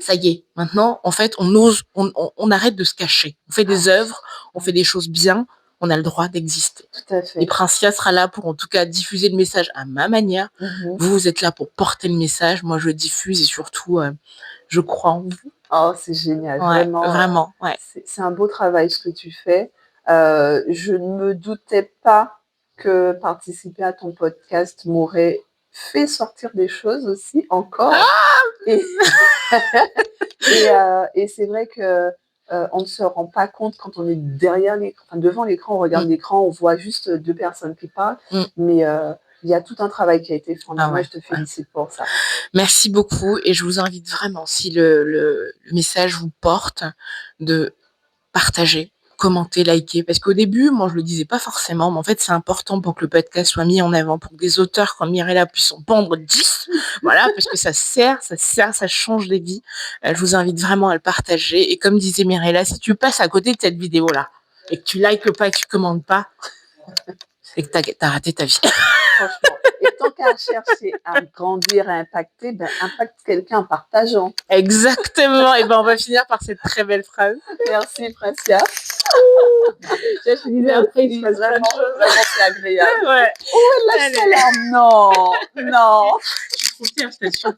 ça y est, maintenant, en fait, on ose, on arrête de se cacher. On fait des œuvres, on fait des choses bien, on a le droit d'exister. Tout à Et fait. Princia sera là pour, en tout cas, diffuser le message à ma manière. Vous êtes là pour porter le message. Moi, je diffuse et surtout, je crois en vous. Oh, c'est génial. Ouais, Vraiment, vraiment, ouais. c'est un beau travail ce que tu fais. Je ne me doutais pas que participer à ton podcast m'aurait fait sortir des choses aussi encore. Et, et c'est vrai que on ne se rend pas compte quand on est derrière l'écran, enfin, devant l'écran, on regarde l'écran, on voit juste 2 personnes qui parlent, mais il y a tout un travail qui a été fait en amont, et je te félicite pour ça. Merci beaucoup et je vous invite vraiment, si le message vous porte, de partager, commenter, liker. Parce qu'au début, moi, je le disais pas forcément, mais en fait, c'est important pour que le podcast soit mis en avant, pour que des auteurs comme Mirella puissent en pendre 10. Voilà, parce que ça change les vies. Je vous invite vraiment à le partager. Et comme disait Mirella, si tu passes à côté de cette vidéo-là et que tu likes pas et que tu commandes pas, c'est que t'as raté ta vie. Franchement. Et tant qu'à chercher à grandir, à impacter, ben, impacte quelqu'un en partageant. Exactement. Et ben, on va finir par cette très belle phrase. Merci, Francia. Je te disais, après, il se passe vraiment, vraiment, c'est agréable. Ouais. Oh, elle lâche sa larme. Non, non. Je suis trop fière, je t'assure.